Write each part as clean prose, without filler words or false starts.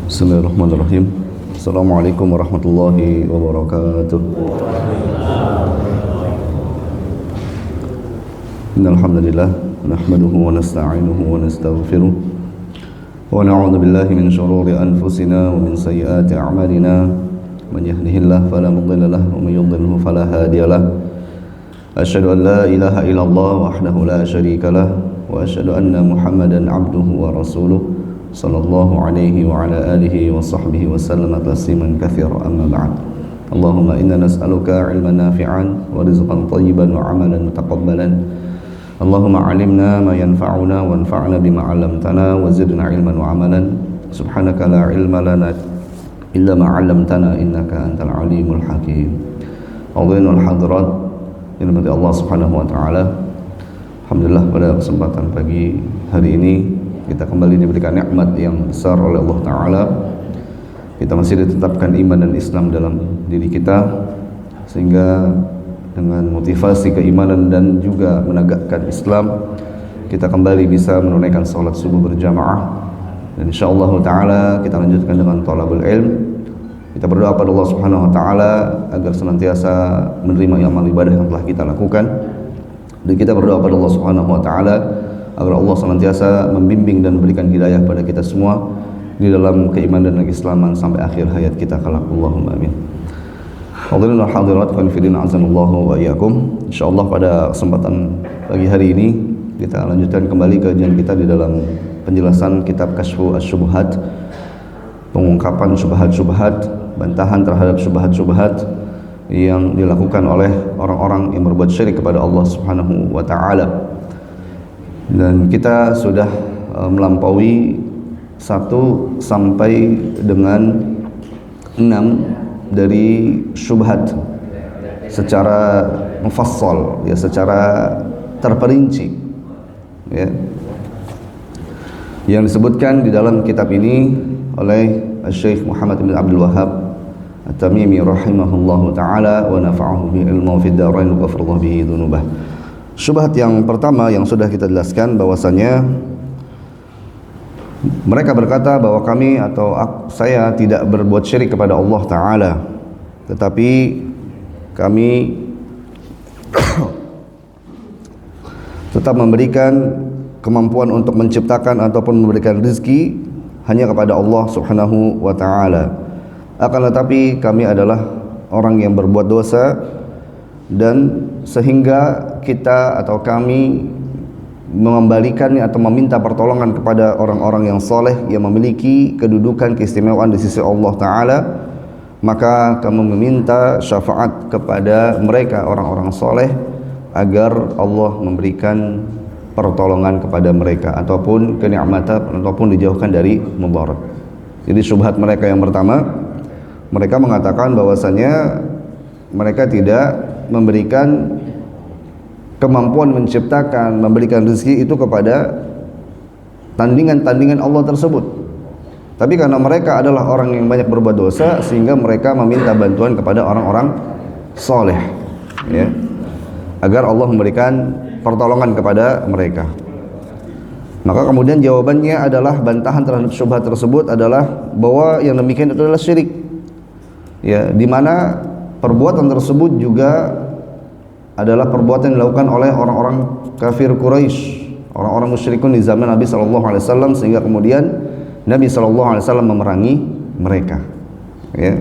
Bismillahirrahmanirrahim. Assalamualaikum warahmatullahi wabarakatuh. Innal hamdalillah nahmaduhu wa nasta'inuhu wa nastaghfiruh wa na'udzu billahi min shururi anfusina wa min sayyiati a'malina. Man yahdihillahu fala mudilla lahu wa man yudlilhu fala hadiya lahu. Asyhadu an la ilaha illallah wahdahu la syarika lahu wa asyhadu anna Muhammadan 'abduhu wa rasuluh sallallahu alaihi wa ala alihi wa sahbihi wa sallama tasliman katsira amma ba'd. Allahumma inna nas'aluka 'ilman nafi'an wa rizqan thayyiban wa 'amalan mutaqabbalan. Allahumma 'allimna ma yanfa'una wanfa'na bima 'allamtana wa zidna 'ilman wa 'amalan. Subhanaka la 'ilma lana illa ma 'allamtana innaka antal 'alimul hakim. Hadirinul hadirat dirahmati Allah Subhanahu wa taala. Alhamdulillah pada kesempatan pagi hari ini kita kembali diberikan nikmat yang besar oleh Allah Ta'ala. Kita masih ditetapkan iman dan Islam dalam diri kita, sehingga dengan motivasi keimanan dan juga menegakkan Islam, kita kembali bisa menunaikan salat subuh berjamaah. Dan insyaAllah Ta'ala kita lanjutkan dengan thalabul ilm. Kita berdoa pada Allah Subhanahu Wa Ta'ala agar senantiasa menerima amal ibadah yang telah kita lakukan. Dan kita berdoa pada Allah Subhanahu Wa Ta'ala agar Allah senantiasa membimbing dan memberikan hidayah pada kita semua di dalam keimanan dan keislaman sampai akhir hayat kita kelak. Allahumma amin. Hadirin wal hadirat konfidin azanallahu wa iyyakum. Insyaallah pada kesempatan pagi hari ini kita lanjutkan kembali kajian kita di dalam penjelasan kitab Kasyfu Asy-Syubhat, pengungkapan syubhat-syubhat, bantahan terhadap syubhat-syubhat yang dilakukan oleh orang-orang yang berbuat syirik kepada Allah Subhanahu wa taala. Dan kita sudah melampaui 1 sampai dengan 6 dari syubhat secara mufassal, ya, secara terperinci, ya, yang disebutkan di dalam kitab ini oleh Syekh Muhammad bin Abdul Wahhab At-Tamimi rahimahullahu taala wa nafa'ahu bi ilmu fid dharain wa ghafara bihi dzunubah. Syubhat yang pertama yang sudah kita jelaskan bahwasanya mereka berkata bahwa kami atau saya tidak berbuat syirik kepada Allah Ta'ala, tetapi kami tetap memberikan kemampuan untuk menciptakan ataupun memberikan rezeki hanya kepada Allah Subhanahu wa Ta'ala. Akan tetapi kami adalah orang yang berbuat dosa, dan sehingga kita atau kami mengembalikannya atau meminta pertolongan kepada orang-orang yang soleh yang memiliki kedudukan keistimewaan di sisi Allah Ta'ala, maka kami meminta syafaat kepada mereka orang-orang soleh agar Allah memberikan pertolongan kepada mereka ataupun kenikmatan ataupun dijauhkan dari mudarat. Jadi syubhat mereka yang pertama, mereka mengatakan bahwasanya mereka tidak memberikan kemampuan menciptakan, memberikan rezeki itu kepada tandingan-tandingan Allah tersebut. Tapi karena mereka adalah orang yang banyak berbuat dosa, sehingga mereka meminta bantuan kepada orang-orang soleh, ya, agar Allah memberikan pertolongan kepada mereka. Maka kemudian jawabannya adalah, bantahan terhadap syubhat tersebut adalah bahwa yang demikian itu adalah syirik, ya, di mana perbuatan tersebut juga adalah perbuatan yang dilakukan oleh orang-orang kafir Quraisy, orang-orang musyrikun di zaman Nabi SAW, sehingga kemudian Nabi SAW memerangi mereka, ya.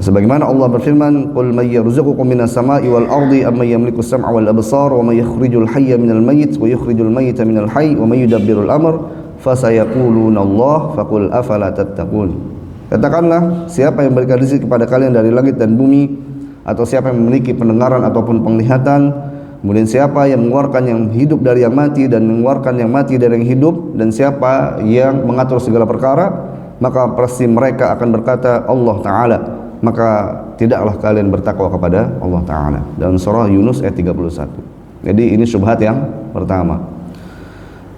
Sebagaimana Allah berfirman, "Qul may yarzuqukum minas sama'i wal ardi amman yamliku as-sam'a wal absar wa may yukhrijul hayya minal mayyit wa yukhrijul mayyita minal hayy wa may yudabbirul amr fasayaquluna Allah faqul afala tattaqun." Katakanlah, siapa yang memberikan rezeki kepada kalian dari langit dan bumi, atau siapa yang memiliki pendengaran ataupun penglihatan, kemudian siapa yang mengeluarkan yang hidup dari yang mati dan mengeluarkan yang mati dari yang hidup, dan siapa yang mengatur segala perkara, maka pasti mereka akan berkata Allah Ta'ala, maka tidaklah kalian bertakwa kepada Allah Ta'ala. Dalam surah Yunus ayat 31. Jadi ini syubhat yang pertama.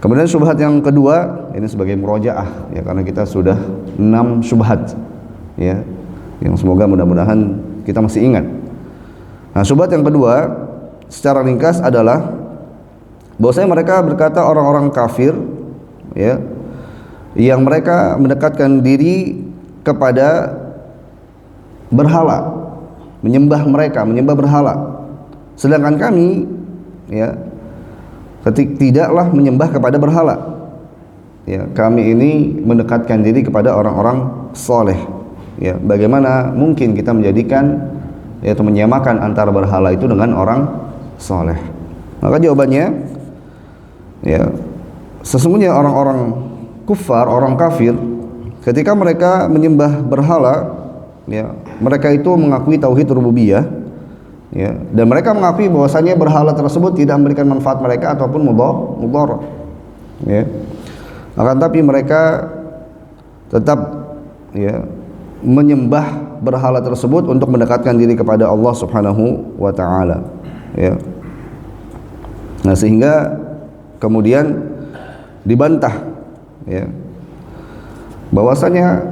Kemudian syubhat yang kedua, ini sebagai murojaah, ya, karena kita sudah 6 syubhat, ya, yang semoga mudah-mudahan kita masih ingat. Nah, syubhat yang kedua secara ringkas adalah bahwasanya mereka berkata orang-orang kafir, ya, yang mereka mendekatkan diri kepada berhala, menyembah berhala. Sedangkan kami, ya, tidaklah menyembah kepada berhala. Ya, kami ini mendekatkan diri kepada orang-orang soleh. Ya, bagaimana mungkin kita menjadikan, yaitu menyamakan antara berhala itu dengan orang soleh? Maka jawabannya, ya, sesungguhnya orang-orang kufar, orang kafir, ketika mereka menyembah berhala, ya, mereka itu mengakui tauhid rububiyah, ya, dan mereka mengakui bahwasanya berhala tersebut tidak memberikan manfaat mereka ataupun mudarat, ya. Akan tapi mereka tetap, ya, menyembah berhala tersebut untuk mendekatkan diri kepada Allah Subhanahu wa taala, ya. Nah, sehingga kemudian dibantah, ya, bahwasanya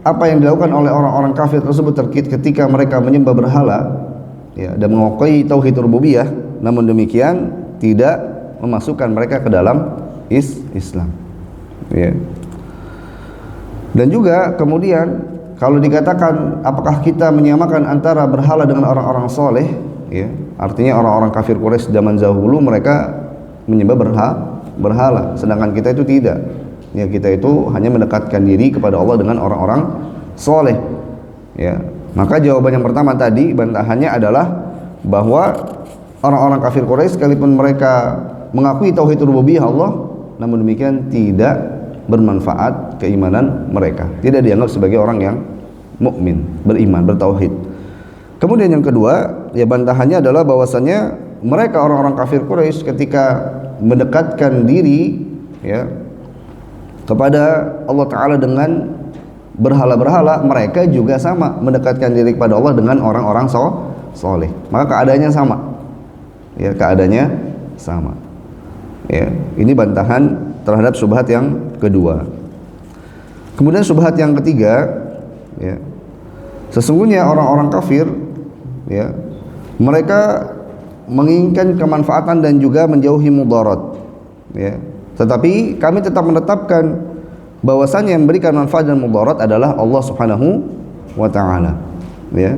apa yang dilakukan oleh orang-orang kafir tersebut ketika mereka menyembah berhala, ya, dan mengakui tauhid rububiyah, namun demikian tidak memasukkan mereka ke dalam Islam, ya. Dan juga kemudian kalau dikatakan apakah kita menyamakan antara berhala dengan orang-orang soleh, ya, artinya orang-orang kafir Quraisy zaman dahulu mereka menyembah berhala, sedangkan kita itu tidak. Ya, kita itu hanya mendekatkan diri kepada Allah dengan orang-orang soleh, ya. Maka jawaban yang pertama tadi, bantahannya adalah bahwa orang-orang kafir Quraisy sekalipun mereka mengakui tauhid rububiyah Allah, namun demikian tidak bermanfaat keimanan mereka, tidak dianggap sebagai orang yang mukmin, beriman, bertauhid. Kemudian yang kedua, ya, bantahannya adalah bahwasanya mereka orang-orang kafir Quraisy ketika mendekatkan diri, ya, kepada Allah Ta'ala dengan berhala-berhala, mereka juga sama mendekatkan diri kepada Allah dengan orang-orang soleh. Maka keadaannya sama, ya, keadaannya sama, ya. Ini bantahan terhadap syubhat yang kedua. Kemudian syubhat yang ketiga, ya, sesungguhnya orang-orang kafir, ya, mereka menginginkan kemanfaatan dan juga menjauhi mudarat, ya. Tetapi kami tetap menetapkan bahwasanya yang memberikan manfaat dan mudarat adalah Allah Subhanahu wa taala, ya.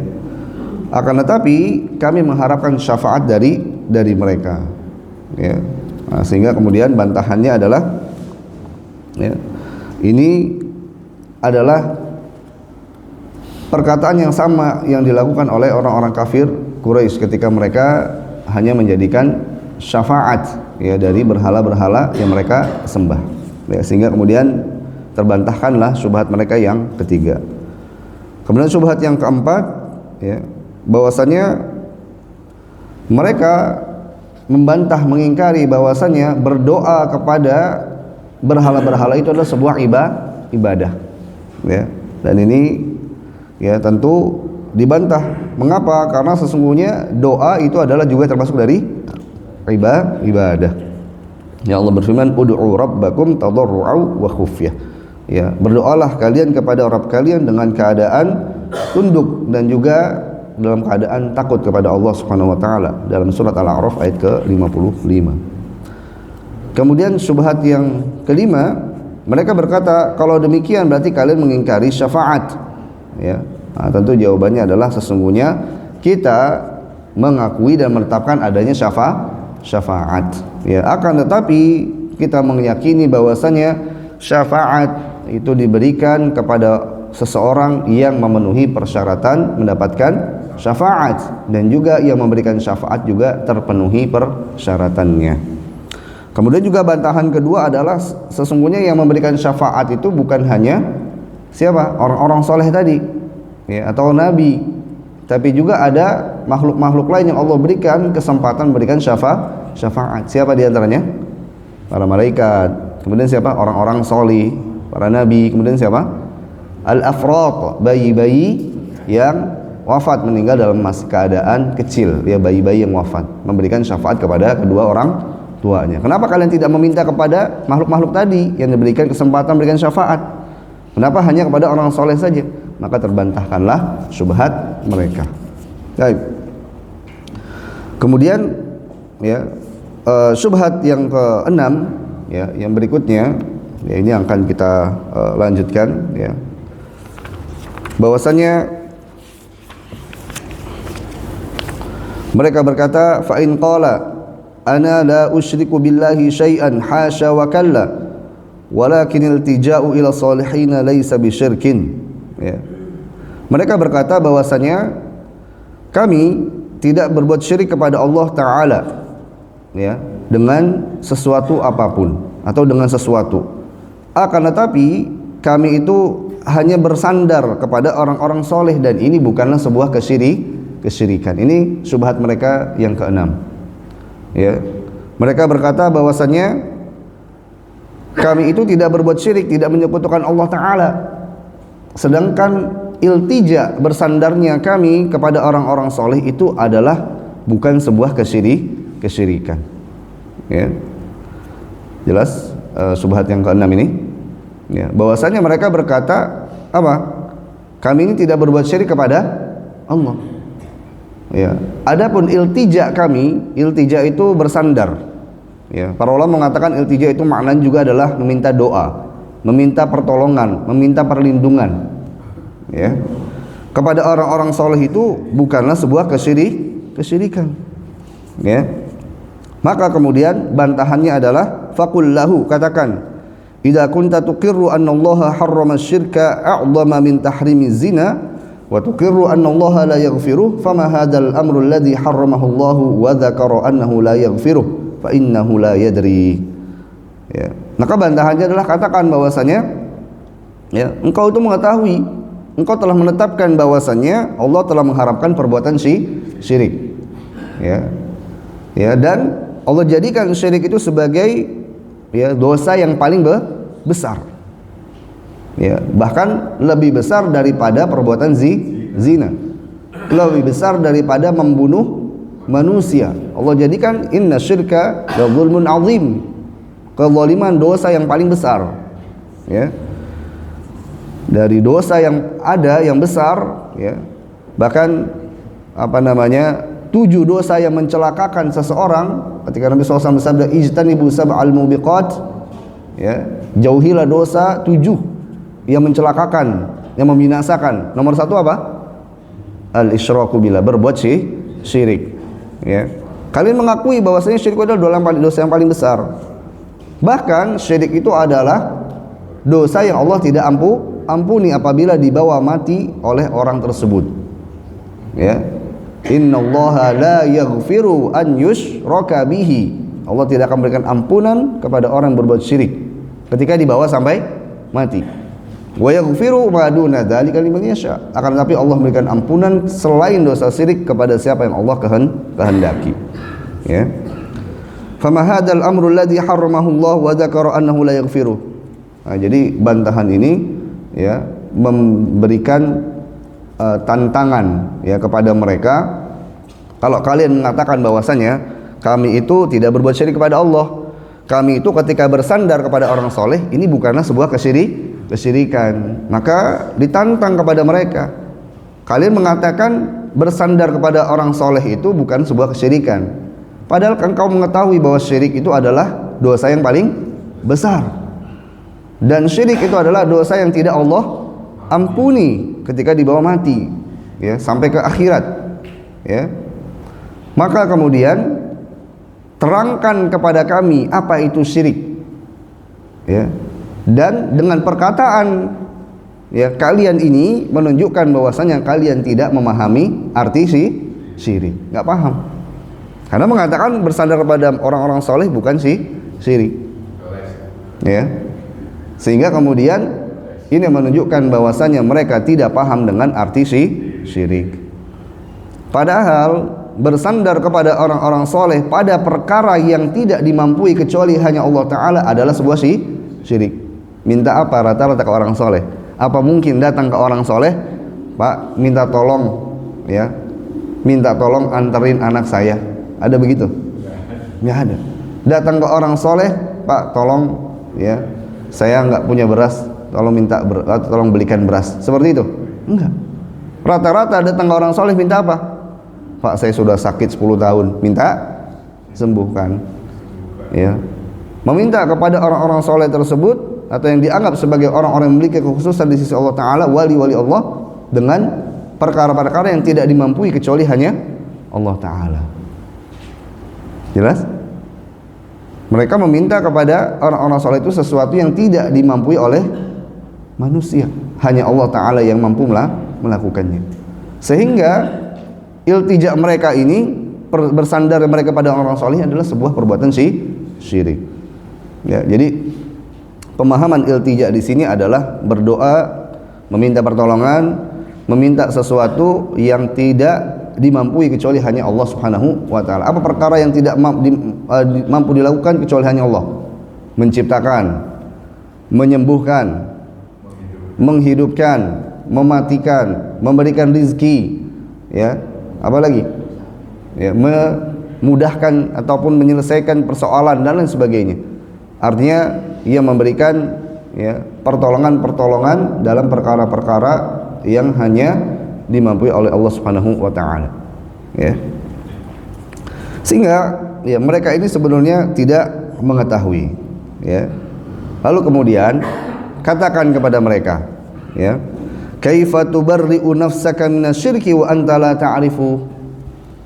Akan tetapi kami mengharapkan syafaat dari mereka, ya. Nah, sehingga kemudian bantahannya adalah, ya, ini adalah perkataan yang sama yang dilakukan oleh orang-orang kafir Quraisy ketika mereka hanya menjadikan syafaat, ya, dari berhala-berhala yang mereka sembah, ya, sehingga kemudian terbantahkanlah syubhat mereka yang ketiga. Kemudian syubhat yang keempat, ya, bahwasanya mereka membantah, mengingkari bahwasanya berdoa kepada berhala-berhala itu adalah sebuah ibadah, ya. Dan ini, ya, tentu dibantah. Mengapa? Karena sesungguhnya doa itu adalah juga termasuk dari ibadah. Ya, Allah berfirman, ud'u rabbakum tadarru'an wa khufyah. Ya, berdoalah kalian kepada Rabb kalian dengan keadaan tunduk dan juga dalam keadaan takut kepada Allah Subhanahu wa taala, dalam surat Al-A'raf ayat ke-55. Kemudian syubhat yang kelima, mereka berkata kalau demikian berarti kalian mengingkari syafaat, ya. Nah, tentu jawabannya adalah sesungguhnya kita mengakui dan menetapkan adanya syafaat, ya. Akan tetapi kita meyakini bahwasanya syafaat itu diberikan kepada seseorang yang memenuhi persyaratan mendapatkan syafaat, dan juga yang memberikan syafaat juga terpenuhi persyaratannya. Kemudian juga bantahan kedua adalah sesungguhnya yang memberikan syafaat itu bukan hanya siapa? Orang-orang soleh tadi, ya, atau nabi, tapi juga ada makhluk-makhluk lain yang Allah berikan kesempatan memberikan syafaat. Siapa di antaranya? Para malaikat. Kemudian siapa? Orang-orang soleh, para nabi. Kemudian siapa? Al-afrat, bayi-bayi yang wafat, meninggal dalam keadaan kecil, ya, bayi-bayi yang wafat, memberikan syafaat kepada kedua orang tuanya. Kenapa kalian tidak meminta kepada makhluk-makhluk tadi yang diberikan kesempatan memberikan syafaat? Kenapa hanya kepada orang soleh saja? Maka terbantahkanlah syubhat mereka. Baik. Kemudian, ya, syubhat yang keenam, ya, yang berikutnya, Ya, ini yang akan kita lanjutkan, ya. Bahwasanya mereka berkata, fa in qala ana la usyriku billahi syai'an hasya wa kalla walakin iltija'u ila salihin laysa bisyirkin, ya. Mereka berkata bahwasanya kami tidak berbuat syirik kepada Allah Ta'ala, ya, dengan sesuatu apapun atau dengan sesuatu, akan tetapi kami itu hanya bersandar kepada orang-orang soleh, dan ini bukanlah sebuah kesyirikan. Ini syubhat mereka yang keenam, ya. Mereka berkata bahwasanya kami itu tidak berbuat syirik, tidak menyekutukan Allah Ta'ala, sedangkan iltija, bersandarnya kami kepada orang-orang soleh itu adalah bukan sebuah kesyirikan, ya. Jelas syubhat yang keenam ini, ya, bahwasanya mereka berkata apa? Kami ini tidak berbuat syirik kepada Allah, ya. Adapun iltija kami, iltija itu bersandar, ya. Para ulama mengatakan iltija itu maknanya juga adalah meminta doa, meminta pertolongan, meminta perlindungan, ya, kepada orang-orang soleh itu bukanlah sebuah kesyirikan, ya. Maka kemudian bantahannya adalah faqul lahu, katakan, idza kunta tuqirru anna Allah harrama syirka a'dhama min tahrimi zina wa tuqirru anna Allah la yaghfiruh fama hadzal amru alladhi harramahu Allah wa dzakara annahu la yaghfiruh fa innahu la yadri, ya. Maka bantahannya adalah katakan bahwasanya, ya, engkau itu mengetahui, engkau telah menetapkan bahwasannya Allah telah mengharapkan perbuatan syirik, ya, ya, dan Allah jadikan syirik itu sebagai, ya, dosa yang paling besar, ya, bahkan lebih besar daripada perbuatan zina, lebih besar daripada membunuh manusia. Allah jadikan inna syirka la zulmun azim, kezaliman dosa yang paling besar, ya. Dari dosa yang ada yang besar, ya, bahkan 7 dosa yang mencelakakan seseorang. Ketika Nabi SAW bersabda ijtanibu sab'al mubiqat, ya, jauhilah dosa 7 yang mencelakakan, yang membinasakan. Nomor 1 apa? Al-isyraku billah, berbuat syirik, ya. Kalian mengakui bahwasanya syirik adalah dosa yang paling besar. Bahkan syirik itu adalah dosa yang Allah tidak ampuni apabila dibawa mati oleh orang tersebut, ya. Innallaha la yaghfiru an yushraka bihi, Allah tidak akan memberikan ampunan kepada orang yang berbuat syirik ketika dibawa sampai mati. Wa yaghfiru ma duna dzalika liman yasha, akan tetapi Allah memberikan ampunan selain dosa syirik kepada siapa yang Allah kehendaki, ya. Fama hadzal amru alladhi harramahu Allah wa dzakara annahu la yaghfiru. Nah, jadi bantahan ini, ya, memberikan tantangan, ya, kepada mereka. Kalau kalian mengatakan bahwasanya kami itu tidak berbuat syirik kepada Allah, kami itu ketika bersandar kepada orang soleh, ini bukanlah sebuah kesyirikan, maka ditantang kepada mereka. Kalian mengatakan bersandar kepada orang soleh itu bukan sebuah kesyirikan, padahal engkau mengetahui bahwa syirik itu adalah dosa yang paling besar, dan syirik itu adalah dosa yang tidak Allah ampuni ketika dibawa mati, ya, sampai ke akhirat, ya. Maka kemudian terangkan kepada kami apa itu syirik, ya, dan dengan perkataan, ya, kalian ini menunjukkan bahwasanya kalian tidak memahami arti syirik, nggak paham, karena mengatakan bersandar kepada orang-orang soleh bukan syirik, ya. Sehingga kemudian ini menunjukkan bahwasanya mereka tidak paham dengan arti syirik. Padahal bersandar kepada orang-orang soleh pada perkara yang tidak dimampui kecuali hanya Allah Ta'ala adalah sebuah syirik. Minta apa rata-rata ke orang soleh? Apa mungkin datang ke orang soleh, Pak, minta tolong, ya, minta tolong anterin anak saya? Ada begitu? Nggak ada. Datang ke orang soleh, Pak, tolong, ya, saya nggak punya beras, tolong belikan beras. Seperti itu? Enggak. Rata-rata datang ke orang soleh minta apa? Pak, saya sudah sakit 10 tahun, minta sembuhkan, ya. Meminta kepada orang-orang soleh tersebut atau yang dianggap sebagai orang-orang yang memiliki kekhususan di sisi Allah Ta'ala, wali-wali Allah, dengan perkara-perkara yang tidak dimampui kecuali hanya Allah Ta'ala. Jelas? Mereka meminta kepada orang-orang soleh itu sesuatu yang tidak dimampui oleh manusia, hanya Allah Ta'ala yang mampu melakukannya. Sehingga iltija mereka ini, bersandar mereka pada orang soleh adalah sebuah perbuatan syirik. Ya, jadi pemahaman iltija di sini adalah berdoa, meminta pertolongan, meminta sesuatu yang tidak dimampui kecuali hanya Allah Subhanahu wa taala. Apa perkara yang tidak mampu dilakukan kecuali hanya Allah? Menciptakan, menyembuhkan, menghidupkan, mematikan, memberikan rizki, ya, apa lagi? Ya, memudahkan ataupun menyelesaikan persoalan dan lain sebagainya. Artinya ia memberikan, ya, pertolongan-pertolongan dalam perkara-perkara yang hanya dimampui oleh Allah Subhanahu wa taala. Ya. Sehingga ya mereka ini sebenarnya tidak mengetahui, ya. Lalu kemudian katakan kepada mereka, ya, kaifa tubarri'u nafsaka minasyirki wa anta la ta'rifu?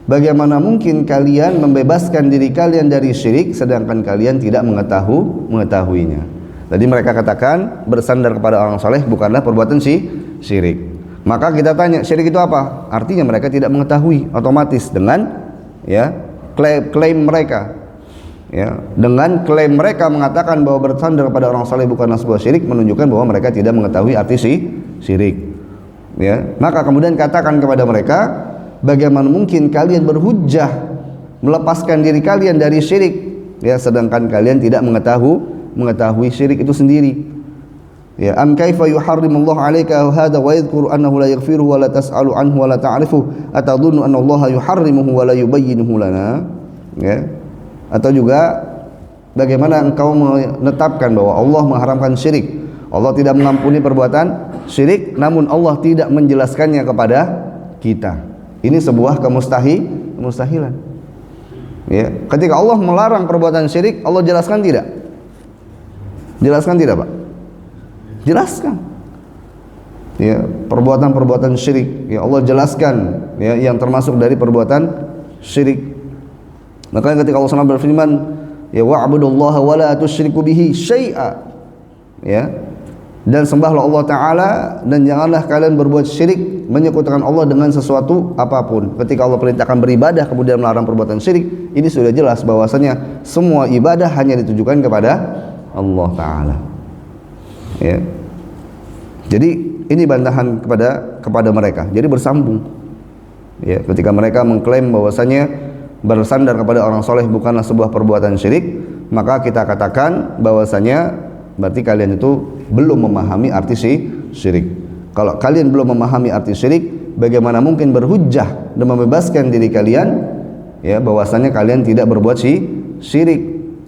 Bagaimana mungkin kalian membebaskan diri kalian dari syirik sedangkan kalian tidak mengetahuinya? Tadi mereka katakan bersandar kepada orang soleh bukanlah perbuatan syirik. Maka kita tanya, syirik itu apa? Artinya mereka tidak mengetahui, otomatis dengan, ya, klaim mereka, ya, dengan klaim mereka mengatakan bahwa bersandar kepada orang soleh bukanlah sebuah syirik, menunjukkan bahwa mereka tidak mengetahui arti syirik. Ya, maka kemudian katakan kepada mereka, bagaimana mungkin kalian berhujjah melepaskan diri kalian dari syirik, ya, sedangkan kalian tidak mengetahui syirik itu sendiri. Ya, am kaifa yuharrimullahu 'alaika hadha wa yadhkuru annahu la yaghfiru wa la tas'alu anhu wa la ta'rifu atadhunnu anna Allah yuharrimuhu wa la yubayyinuhu lana? Ya. Atau juga bagaimana engkau menetapkan bahwa Allah mengharamkan syirik, Allah tidak mengampuni perbuatan syirik, namun Allah tidak menjelaskannya kepada kita. Ini sebuah kemustahilan. Ya, ketika Allah melarang perbuatan syirik, Allah jelaskan tidak? Jelaskan tidak, Pak? Jelaskan. Ya, perbuatan-perbuatan syirik, ya Allah jelaskan, ya, yang termasuk dari perbuatan syirik. Maka ketika Allah SWT berfirman, ya wa'budullaha wa la tusyriku bihi syai'a, ya, dan sembahlah Allah Ta'ala dan janganlah kalian berbuat syirik, menyekutukan Allah dengan sesuatu apapun. Ketika Allah perintahkan beribadah kemudian melarang perbuatan syirik, ini sudah jelas bahwasanya semua ibadah hanya ditujukan kepada Allah Ta'ala. Ya. Jadi ini bantahan kepada mereka. Jadi bersambung. Ya, ketika mereka mengklaim bahwasanya bersandar kepada orang soleh bukanlah sebuah perbuatan syirik, maka kita katakan bahwasanya berarti kalian itu belum memahami arti syirik. Kalau kalian belum memahami arti syirik, bagaimana mungkin berhujjah dan membebaskan diri kalian, ya, bahwasanya kalian tidak berbuat syirik?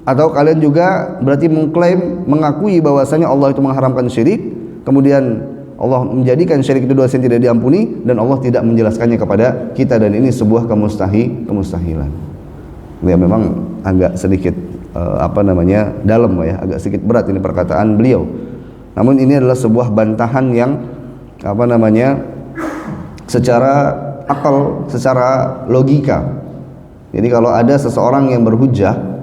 Atau kalian juga berarti mengklaim, mengakui bahwasanya Allah itu mengharamkan syirik, kemudian Allah menjadikan syirik itu dosa yang tidak diampuni dan Allah tidak menjelaskannya kepada kita, dan ini sebuah kemustahilan. Ya, memang agak sedikit dalam, ya, agak sedikit berat ini perkataan beliau. Namun ini adalah sebuah bantahan yang secara akal, secara logika. Jadi kalau ada seseorang yang berhujjah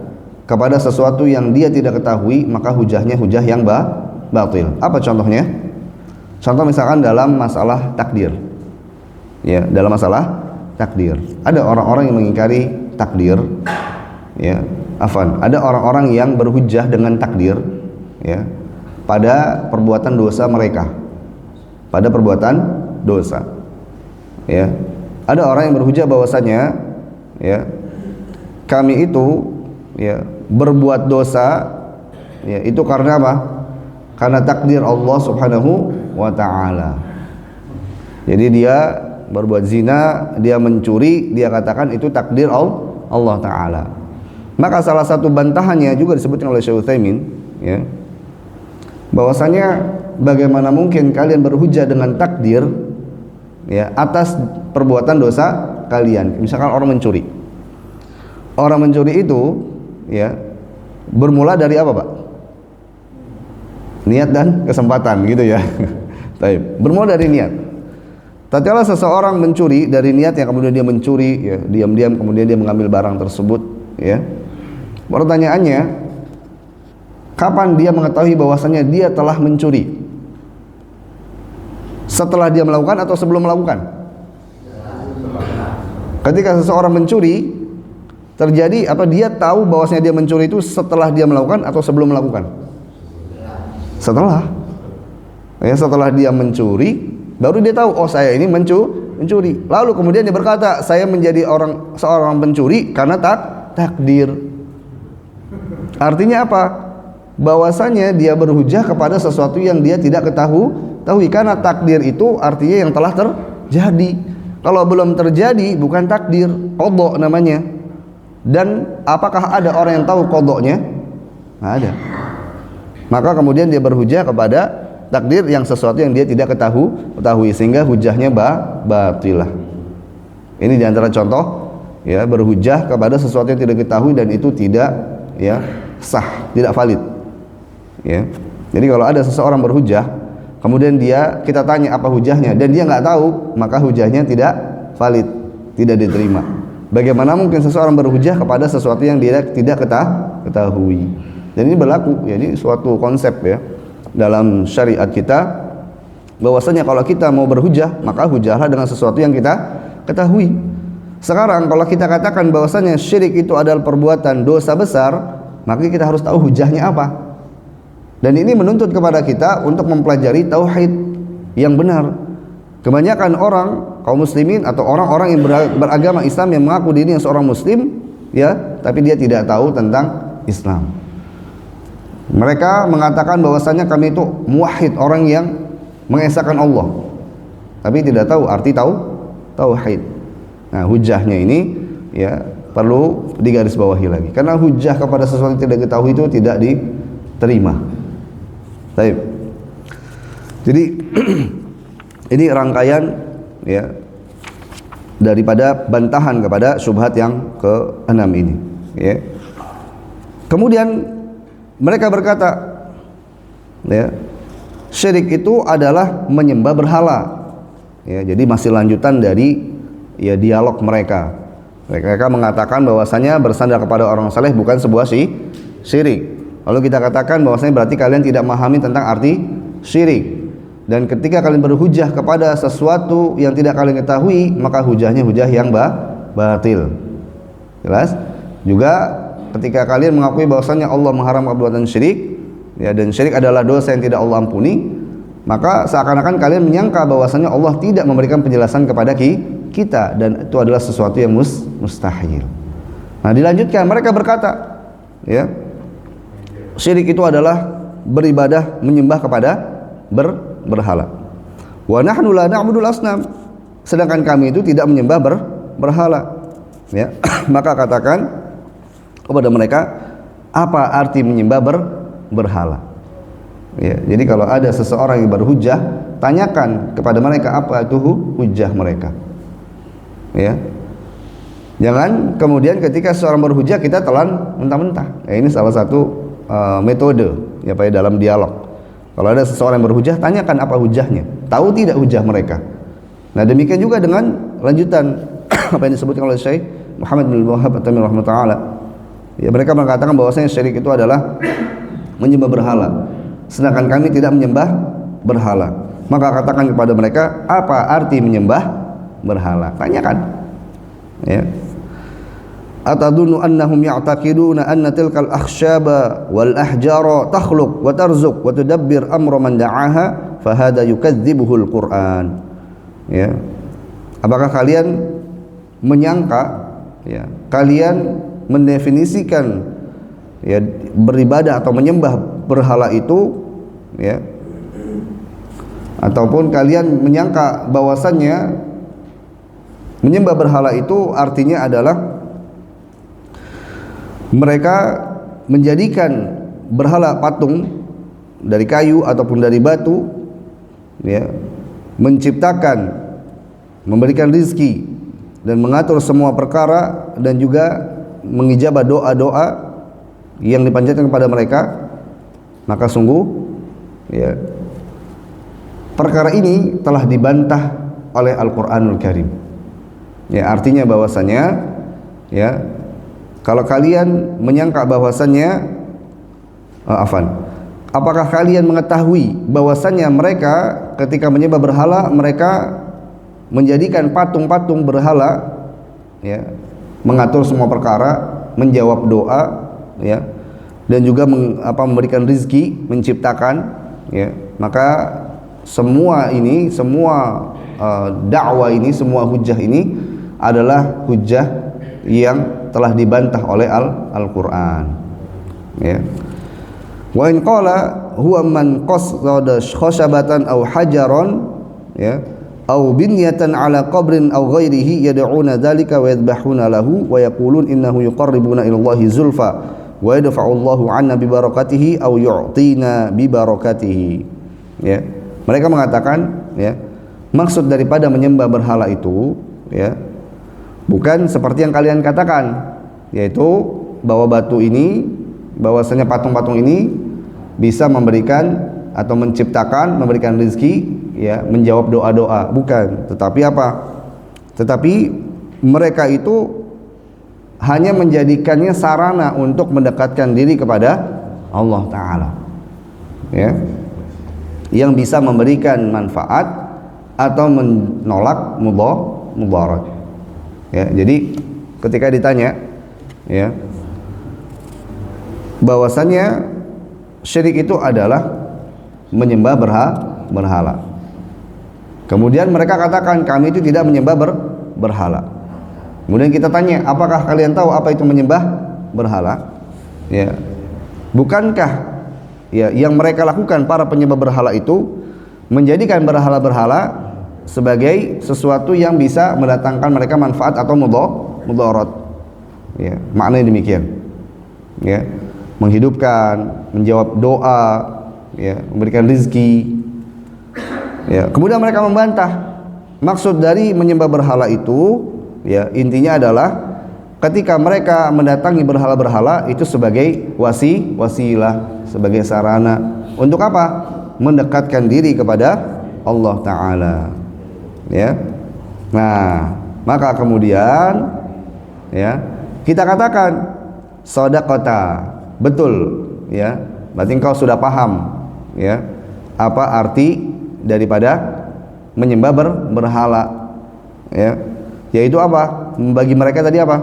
kepada sesuatu yang dia tidak ketahui, maka hujahnya hujah yang batil. Apa contohnya? Contoh misalkan dalam masalah takdir. Ya, dalam masalah takdir. Ada orang-orang yang mengingkari takdir. Ya, ada orang-orang yang berhujjah dengan takdir, ya, pada perbuatan dosa mereka. Pada perbuatan dosa. Ya. Ada orang yang berhujjah bahwasanya, ya, kami itu, ya, berbuat dosa, ya, itu karena apa? Karena takdir Allah Subhanahu wa ta'ala. Jadi dia berbuat zina, dia mencuri, dia katakan itu takdir Allah Ta'ala. Maka salah satu bantahannya juga disebutkan oleh Syekh Utsaimin, ya, bahwasanya bagaimana mungkin kalian berhujjah dengan takdir, ya, atas perbuatan dosa kalian. Misalkan orang mencuri. Orang mencuri itu, ya, bermula dari apa, Pak? niat dan kesempatan gitu ya. Baik, bermula dari niat. Tatkala seseorang mencuri, dari niat yang kemudian dia mencuri, ya, diam-diam kemudian dia mengambil barang tersebut, ya. Pertanyaannya, kapan dia mengetahui bahwasanya dia telah mencuri? Setelah dia melakukan atau sebelum melakukan? Ketika seseorang mencuri, terjadi apa, dia tahu bahwasanya dia mencuri itu setelah dia melakukan atau sebelum melakukan? Setelah. Ya, setelah dia mencuri, baru dia tahu, oh saya ini mencuri. Lalu kemudian dia berkata, saya menjadi seorang pencuri karena takdir. Artinya apa? Bahwasanya dia berhujjah kepada sesuatu yang dia tidak ketahui, karena takdir itu artinya yang telah terjadi. Kalau belum terjadi bukan takdir, qadha namanya. Dan apakah ada orang yang tahu qadhanya? Nggak ada. Maka kemudian dia berhujjah kepada takdir yang sesuatu yang dia tidak ketahui, sehingga hujahnya batilah. Ini diantara contoh, ya, berhujah kepada sesuatu yang tidak ketahui dan itu tidak, ya, sah, tidak valid, ya. Jadi kalau ada seseorang berhujah, kemudian kita tanya apa hujahnya dan dia nggak tahu, maka hujahnya tidak valid, tidak diterima. Bagaimana mungkin seseorang berhujah kepada sesuatu yang dia tidak ketahui? Dan ini berlaku, ya, ini suatu konsep, ya, dalam syariat kita, bahwasanya kalau kita mau berhujah, maka hujahlah dengan sesuatu yang kita ketahui. Sekarang kalau kita katakan bahwasanya syirik itu adalah perbuatan dosa besar, maka kita harus tahu hujahnya apa. Dan ini menuntut kepada kita untuk mempelajari tauhid yang benar. Kebanyakan orang kaum muslimin atau orang-orang yang beragama Islam yang mengaku dirinya seorang muslim, ya, tapi dia tidak tahu tentang Islam. Mereka mengatakan bahwasanya kami itu muwahhid, orang yang mengesahkan Allah, tapi tidak tahu arti tauhid. Nah, hujahnya ini, ya, perlu digarisbawahi lagi, karena hujah kepada sesuatu yang tidak diketahui itu tidak diterima. Baik. Jadi ini rangkaian, ya, daripada bantahan kepada syubhat yang ke-6 ini, ya. Kemudian mereka berkata, ya, syirik itu adalah menyembah berhala. Ya, jadi masih lanjutan dari, ya, dialog mereka. Mereka mengatakan bahwasanya bersandar kepada orang saleh bukan sebuah syirik. Lalu kita katakan bahwasanya berarti kalian tidak memahami tentang arti syirik. Dan ketika kalian berhujah kepada sesuatu yang tidak kalian ketahui, maka hujahnya hujah yang batil. Jelas? Juga ketika kalian mengakui bahwasanya Allah mengharamkan perbuatan syirik, ya, dan syirik adalah dosa yang tidak Allah ampuni, maka seakan-akan kalian menyangka bahwasanya Allah tidak memberikan penjelasan kepada kita, dan itu adalah sesuatu yang mustahil. Nah, dilanjutkan mereka berkata, ya, syirik itu adalah beribadah menyembah kepada berhala. Wa nahnu la na'budul asnam, sedangkan kami itu tidak menyembah berhala, ya. Maka katakan kepada mereka, apa arti menyembah berhala? Ya, jadi kalau ada seseorang yang berhujah, tanyakan kepada mereka apa itu hujah mereka. Ya, jangan kemudian ketika seseorang berhujah kita telan mentah-mentah. Ya, ini salah satu metode, ya, Pak, dalam dialog. Kalau ada seseorang yang berhujah, tanyakan apa hujahnya. Tahu tidak hujah mereka? Nah, demikian juga dengan lanjutan apa yang disebutkan oleh Syekh Muhammad bin Wahab at-Tamimi rahimahullah. Ya, mereka mengatakan bahwasanya syirik itu adalah menyembah berhala, sedangkan kami tidak menyembah berhala. Maka katakan kepada mereka, apa arti menyembah berhala? Tanyakan, ya. Atadunnu annahum ya'taqiduna anna tilkal akhsyaba wal ahjara takhluq wa tarzuq wa tudabbir amra man da'aha fa hadha yukadzibuhul Qur'an. Ya. Apakah kalian menyangka, ya, kalian mendefinisikan, ya, beribadah atau menyembah berhala itu, ya, ataupun kalian menyangka bahwasannya menyembah berhala itu artinya adalah mereka menjadikan berhala patung dari kayu ataupun dari batu, ya, menciptakan, memberikan rizki dan mengatur semua perkara, dan juga mengijabah doa-doa yang dipanjatkan kepada mereka, maka sungguh ya, perkara ini telah dibantah oleh Al-Qur'anul Karim. Ya, artinya bahwasanya ya, kalau kalian menyangka bahwasanya apakah kalian mengetahui bahwasanya mereka ketika menyembah berhala mereka menjadikan patung-patung berhala, ya, mengatur semua perkara, menjawab doa, ya, dan juga memberikan rizki, menciptakan, ya. Maka semua ini, semua dakwah ini, semua hujah ini adalah hujah yang telah dibantah oleh Al-Qur'an, ya. Wa in qala huwa man qasada khashabatan aw hajaran, ya, aw binyatan ala qabrin aw ghairihi yad'una dzalika wa yadhbahuna lahu wa yaqulun innahu yuqarribuna ila Allahi zulfa wa yadfa'u Allahu 'anna bi barakatihi aw yu'tina bi barakatihi. Ya, mereka mengatakan, ya, maksud daripada menyembah berhala itu, ya, bukan seperti yang kalian katakan, yaitu bahwa batu ini, bahwasanya patung-patung ini bisa memberikan atau menciptakan, memberikan rezeki, ya, menjawab doa-doa, bukan. Tetapi apa? Tetapi mereka itu hanya menjadikannya sarana untuk mendekatkan diri kepada Allah Ta'ala, ya, yang bisa memberikan manfaat atau menolak mudarat. Ya, jadi ketika ditanya, ya, bahwasannya syirik itu adalah menyembah berhala. Kemudian mereka katakan kami itu tidak menyembah berhala. Kemudian kita tanya, apakah kalian tahu apa itu menyembah berhala? Ya, bukankah, ya, yang mereka lakukan para penyembah berhala itu menjadikan berhala-berhala sebagai sesuatu yang bisa mendatangkan mereka manfaat atau mudarat? Ya, maknanya demikian. Ya, menghidupkan, menjawab doa, ya, memberikan rezeki. Ya, kemudian mereka membantah maksud dari menyembah berhala itu, ya, intinya adalah ketika mereka mendatangi berhala-berhala itu sebagai wasilah, sebagai sarana untuk apa? Mendekatkan diri kepada Allah Ta'ala, ya. Nah, maka kemudian, ya, kita katakan shadaqata, betul, ya, berarti engkau sudah paham, ya, apa arti daripada menyembah berhala, ya, yaitu apa? Bagi mereka tadi apa?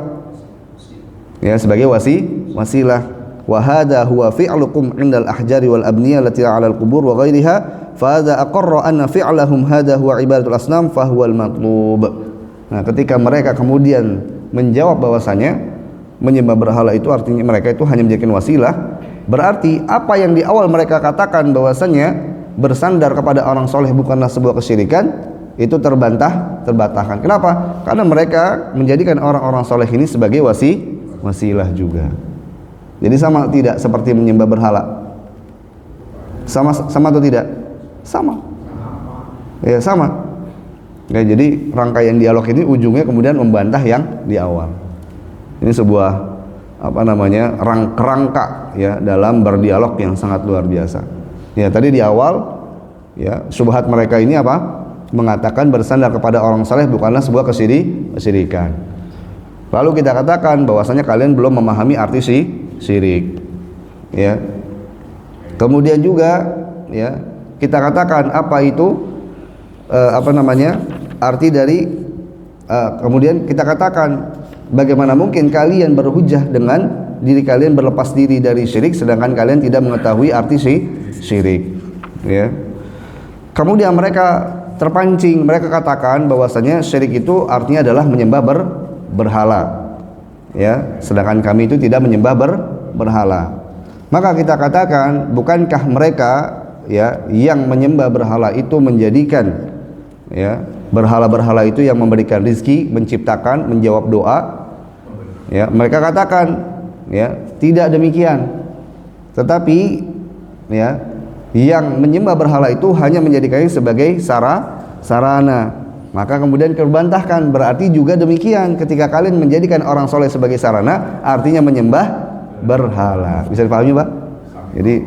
Ya, sebagai wasilah. Wa hadha huwa fi'lukum 'indal ahjari wal abniyah allati 'ala al-qubur wa ghairiha fa hadha aqarra anna fi'lahum hadha huwa ibadatul asnam fa huwa al-matlub. Nah, ketika mereka kemudian menjawab bahwasanya menyembah berhala itu artinya mereka itu hanya menjadikan wasilah, berarti apa yang di awal mereka katakan bahwasanya bersandar kepada orang soleh bukanlah sebuah kesyirikan, itu terbantahkan. Kenapa? Karena mereka menjadikan orang-orang soleh ini sebagai wasilah juga. Jadi sama tidak seperti menyembah berhala? Sama atau tidak? Sama. Ya, sama. Ya, jadi rangkaian dialog ini ujungnya kemudian membantah yang di awal. Ini sebuah kerangka, ya, dalam berdialog yang sangat luar biasa. Ya, tadi di awal, ya, syubhat mereka ini apa? Mengatakan bersandar kepada orang saleh bukanlah sebuah kesyirikan. Lalu kita katakan bahwasanya kalian belum memahami arti syirik, ya. Kemudian juga, ya, kita katakan apa itu arti dari kemudian kita katakan bagaimana mungkin kalian berhujjah dengan diri kalian berlepas diri dari syirik sedangkan kalian tidak mengetahui arti syirik, ya. Kemudian mereka terpancing, mereka katakan bahwasanya syirik itu artinya adalah menyembah berhala, ya, sedangkan kami itu tidak menyembah berhala. Maka kita katakan, bukankah mereka, ya, yang menyembah berhala itu menjadikan, ya, berhala-berhala itu yang memberikan rizki, menciptakan, menjawab doa, ya. Mereka katakan, ya, tidak demikian, tetapi, ya, yang menyembah berhala itu hanya menjadikannya sebagai sarana. Maka kemudian terbantahkan, berarti juga demikian ketika kalian menjadikan orang soleh sebagai sarana artinya menyembah berhala. Bisa dipahami, Pak? Jadi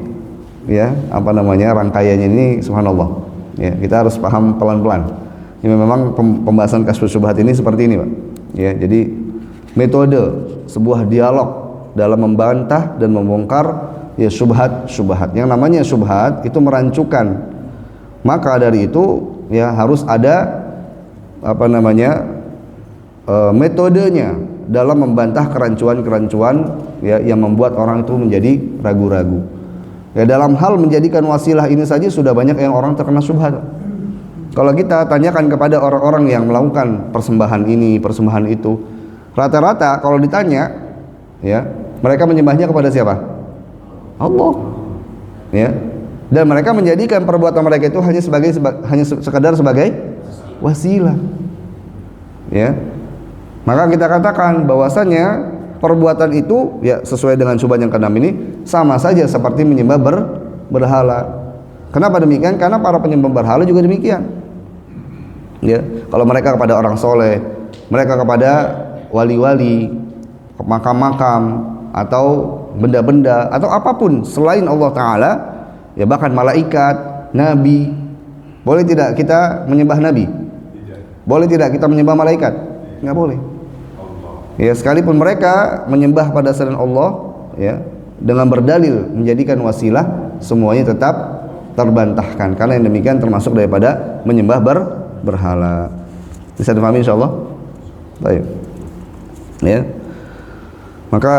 ya apa namanya rangkaiannya ini subhanallah. Ya, kita harus paham pelan-pelan. Ya, memang pembahasan kasus syubhat ini seperti ini, Pak. Ya, jadi metode sebuah dialog dalam membantah dan membongkar ya syubhat. Yang namanya syubhat itu merancukan. Maka dari itu ya harus ada apa namanya metodenya dalam membantah kerancuan-kerancuan ya yang membuat orang itu menjadi ragu-ragu. Ya dalam hal menjadikan wasilah ini saja sudah banyak yang orang terkena syubhat. Kalau kita tanyakan kepada orang-orang yang melakukan persembahan ini, persembahan itu, rata-rata kalau ditanya ya, mereka menyembahnya kepada siapa? Allah. Ya. Dan mereka menjadikan perbuatan mereka itu hanya sekadar sebagai wasilah. Ya. Maka kita katakan bahwasanya perbuatan itu ya sesuai dengan syubhat yang keenam ini sama saja seperti menyembah berhala. Kenapa demikian? Karena para penyembah berhala juga demikian. Ya, kalau mereka kepada orang soleh, mereka kepada wali-wali, makam-makam atau benda-benda atau apapun selain Allah Ta'ala, ya bahkan malaikat, nabi, boleh tidak kita menyembah nabi? Boleh tidak kita menyembah malaikat? Nggak boleh. Ya, sekalipun mereka menyembah pada selain Allah, ya, dengan berdalil menjadikan wasilah, semuanya tetap terbantahkan karena yang demikian termasuk daripada menyembah berhala. Bisa dipahami insyaallah? Baik. Ya. Maka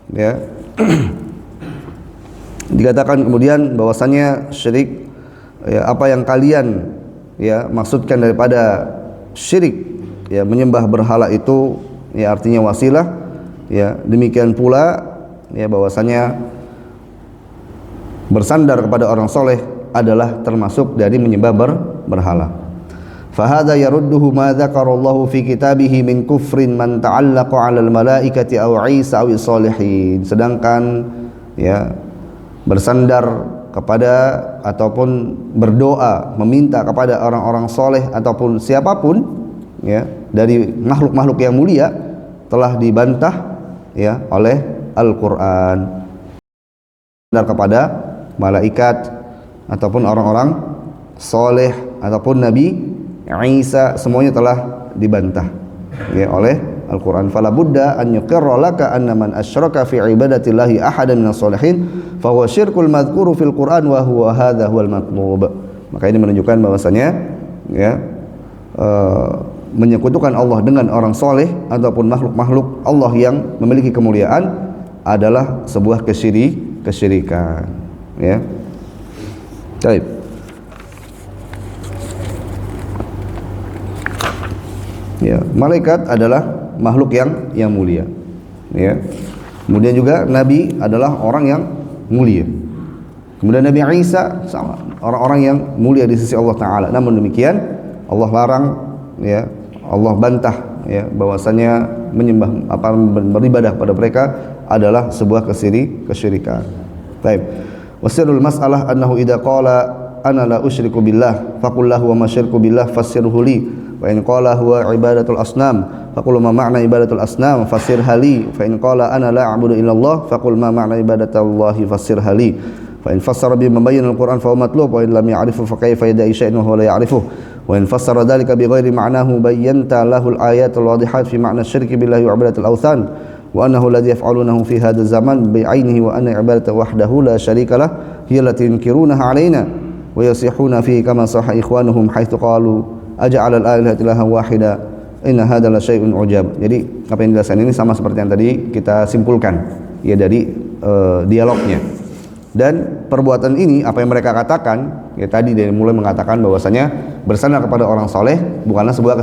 ya dikatakan kemudian bahwasanya syirik ya apa yang kalian ya maksudkan daripada syirik ya menyembah berhala itu ya artinya wasilah ya demikian pula ya bahwasanya bersandar kepada orang soleh adalah termasuk dari menyembah berhala. Fahada yarudduhu ma dzakarallahu fi kitabihi min kufrin man ta'allaqa 'alal malaikati aw Isa aw sholihin. Sedangkan ya bersandar kepada ataupun berdoa meminta kepada orang-orang soleh ataupun siapapun ya dari makhluk-makhluk yang mulia telah dibantah ya oleh Al-Qur'an. Bersandar kepada malaikat ataupun orang-orang soleh ataupun Nabi Isa semuanya telah dibantah ya oleh Al-Quran. Fala budda an yuqirra laka anna man asyraka fi ibadatillahi ahadan minas solihin fa huwa syirkul madhkuru fil Quran wa huwa hadha huwal matlub. Maka ini menunjukkan bahwasanya ya menyekutukan Allah dengan orang soleh ataupun makhluk-makhluk Allah yang memiliki kemuliaan adalah sebuah kesyirikan ya. Baik. Ya, malaikat adalah makhluk yang mulia. Ya. Kemudian juga nabi adalah orang yang mulia. Kemudian Nabi Isa sama orang-orang yang mulia di sisi Allah Taala. Namun demikian Allah larang ya, Allah bantah ya bahwasanya menyembah apa beribadah pada mereka adalah sebuah kesyirikan. Baik. Wasirul mas'alah annahu idza qala ana la usyriku billah faqul lahu wa ma syirku billah fassirhu li wa in qala huwa ibadatul asnam faqul ma ma'na ibadatul asnam fassirha li fa in qala ana la a'budu illallah faqul ma ma'na ibadatullahi fassirha li fa in fassara bi mabayyin al-Qur'an fa huwa matlub wa in lam ya'rifu fa kayfa yada'i shay'an wa huwa la ya'rifuhu wa in fassara dhalika bi ghairi ma'nahu bayyanta lahu al-ayatul wadihat fi ma'na syirki billahi wa ibadatul awthan wa annahu alladhi yaf'alunahu fi hadha zaman bi'ainihi wa anna ibadatahu wahdahu la syarika lah hiya allati yunkirunaha 'alaina wa yasihuna fihi kama sahha ikhwanuhum haitsu qalu aja'al al-alihata ilahan wahida inna hadza la syai'un ujab. Jadi apa yang dijelaskan ini sama seperti yang tadi kita simpulkan ya dari dialognya. Dan perbuatan ini apa yang mereka katakan ya tadi dari mulai mengatakan bahwasanya bersandar kepada orang soleh bukanlah sebuah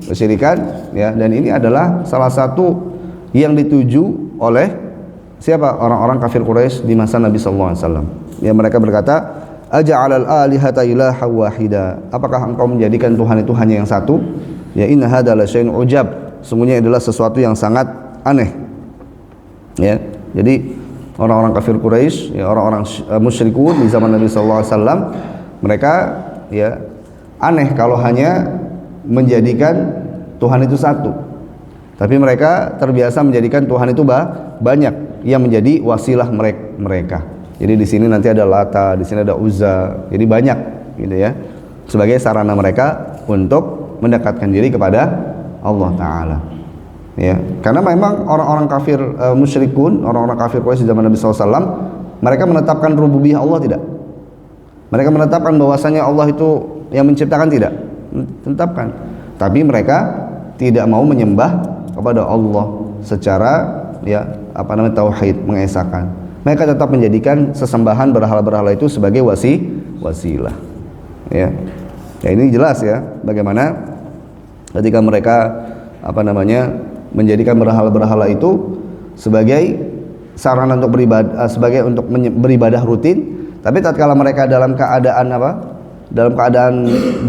kesyirikan ya, dan ini adalah salah satu yang dituju oleh siapa? Orang-orang kafir Quraisy di masa Nabi sallallahu alaihi wasallam. Ya mereka berkata, aja'alal alihata ilaha wahida. Apakah engkau menjadikan Tuhan itu hanya yang satu? Ya inna hadza la syai'un ujab. Sungguhnya adalah sesuatu yang sangat aneh. Ya. Jadi orang-orang kafir Quraisy, ya orang-orang musyrikun di zaman Nabi sallallahu alaihi wasallam, mereka ya aneh kalau hanya menjadikan Tuhan itu satu. Tapi mereka terbiasa menjadikan Tuhan itu banyak yang menjadi wasilah mereka. Jadi di sini nanti ada Lata, di sini ada Uzza. Jadi banyak gitu ya. Sebagai sarana mereka untuk mendekatkan diri kepada Allah taala. Ya, karena memang orang-orang kafir musyrikun, orang-orang kafir Quraisy di zaman Nabi SAW, mereka menetapkan rububiyah Allah tidak. Mereka menetapkan bahwasanya Allah itu yang menciptakan tidak, menetapkan. Tapi mereka tidak mau menyembah kepada Allah secara tauhid, mengesahkan. Mereka tetap menjadikan sesembahan berhala-berhala itu sebagai wasilah. Ya. Ya ini jelas ya bagaimana ketika mereka menjadikan berhala-berhala itu sebagai sarana untuk beribadah, sebagai untuk beribadah rutin, tapi tatkala mereka dalam keadaan dalam keadaan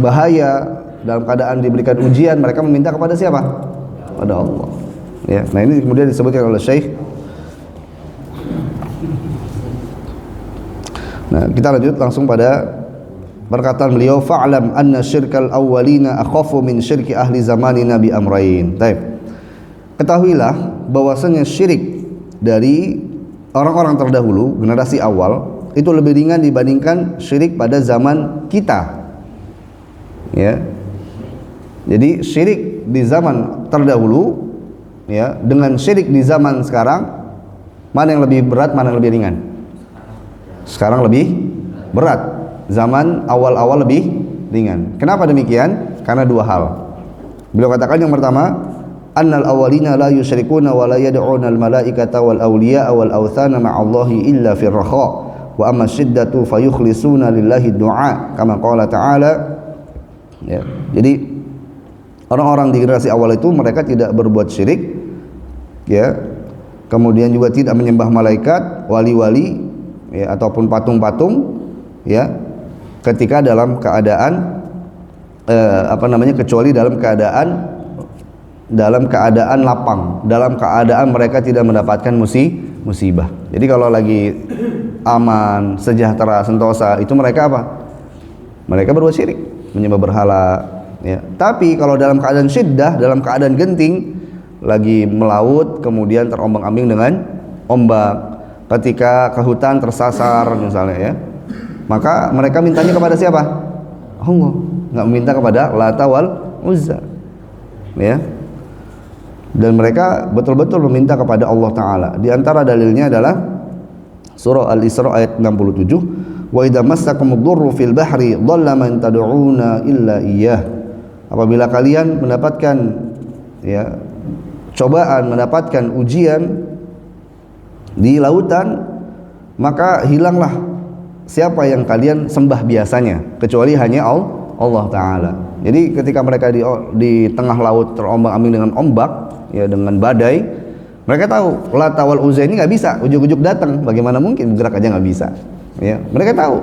bahaya, dalam keadaan diberikan ujian, mereka meminta kepada siapa? Pada Allah. Ya, nah ini kemudian disebutkan oleh Syekh. Nah, kita lanjut langsung pada perkataan beliau, fa'lam anna syirkal awwalina akhafu min syirki ahli zamanina bi amrayn. Baik. Ketahuilah bahwasanya syirik dari orang-orang terdahulu, generasi awal, itu lebih ringan dibandingkan syirik pada zaman kita. Ya. Jadi syirik di zaman terdahulu ya dengan syirik di zaman sekarang, mana yang lebih berat, mana yang lebih ringan? Sekarang lebih berat. Zaman awal-awal lebih ringan. Kenapa demikian? Karena dua hal. Beliau katakan yang pertama, annal awwalina la yusyrikuna wa la yad'una al malaikata wal awliya wal awthana ma'allahi illa fir rakha wa amma syiddatu fayukhlisuna lillahi du'a kama qala ta'ala. Ya. Jadi orang-orang di generasi awal itu mereka tidak berbuat syirik, ya. Kemudian juga tidak menyembah malaikat, wali-wali, ya, ataupun patung-patung, ya, ketika dalam keadaan kecuali dalam keadaan lapang, dalam keadaan mereka tidak mendapatkan musibah. Jadi kalau lagi aman, sejahtera, sentosa, itu mereka apa? Mereka berbuat syirik, menyembah berhala, ya. Tapi kalau dalam keadaan syiddah, dalam keadaan genting, lagi melaut, kemudian terombang-ambing dengan ombak, ketika ke hutan tersasar misalnya, ya, maka mereka mintanya kepada siapa? Allah, nggak meminta kepada Lata wal Uzza, ya. Dan mereka betul-betul meminta kepada Allah Ta'ala. Di antara dalilnya adalah surah Al-Isra ayat 67, wa idza massakumud durru fil bahri dhalla man tad'una illa iyyah. Apabila kalian mendapatkan, ya, cobaan, mendapatkan ujian di lautan, maka hilanglah siapa yang kalian sembah biasanya, kecuali hanya Allah Ta'ala. Jadi ketika mereka di tengah laut terombang-ambing dengan ombak, ya, dengan badai, mereka tahu Lata wal Uzza ini nggak bisa, ujuk-ujuk datang, bagaimana mungkin, gerak aja nggak bisa, ya, mereka tahu.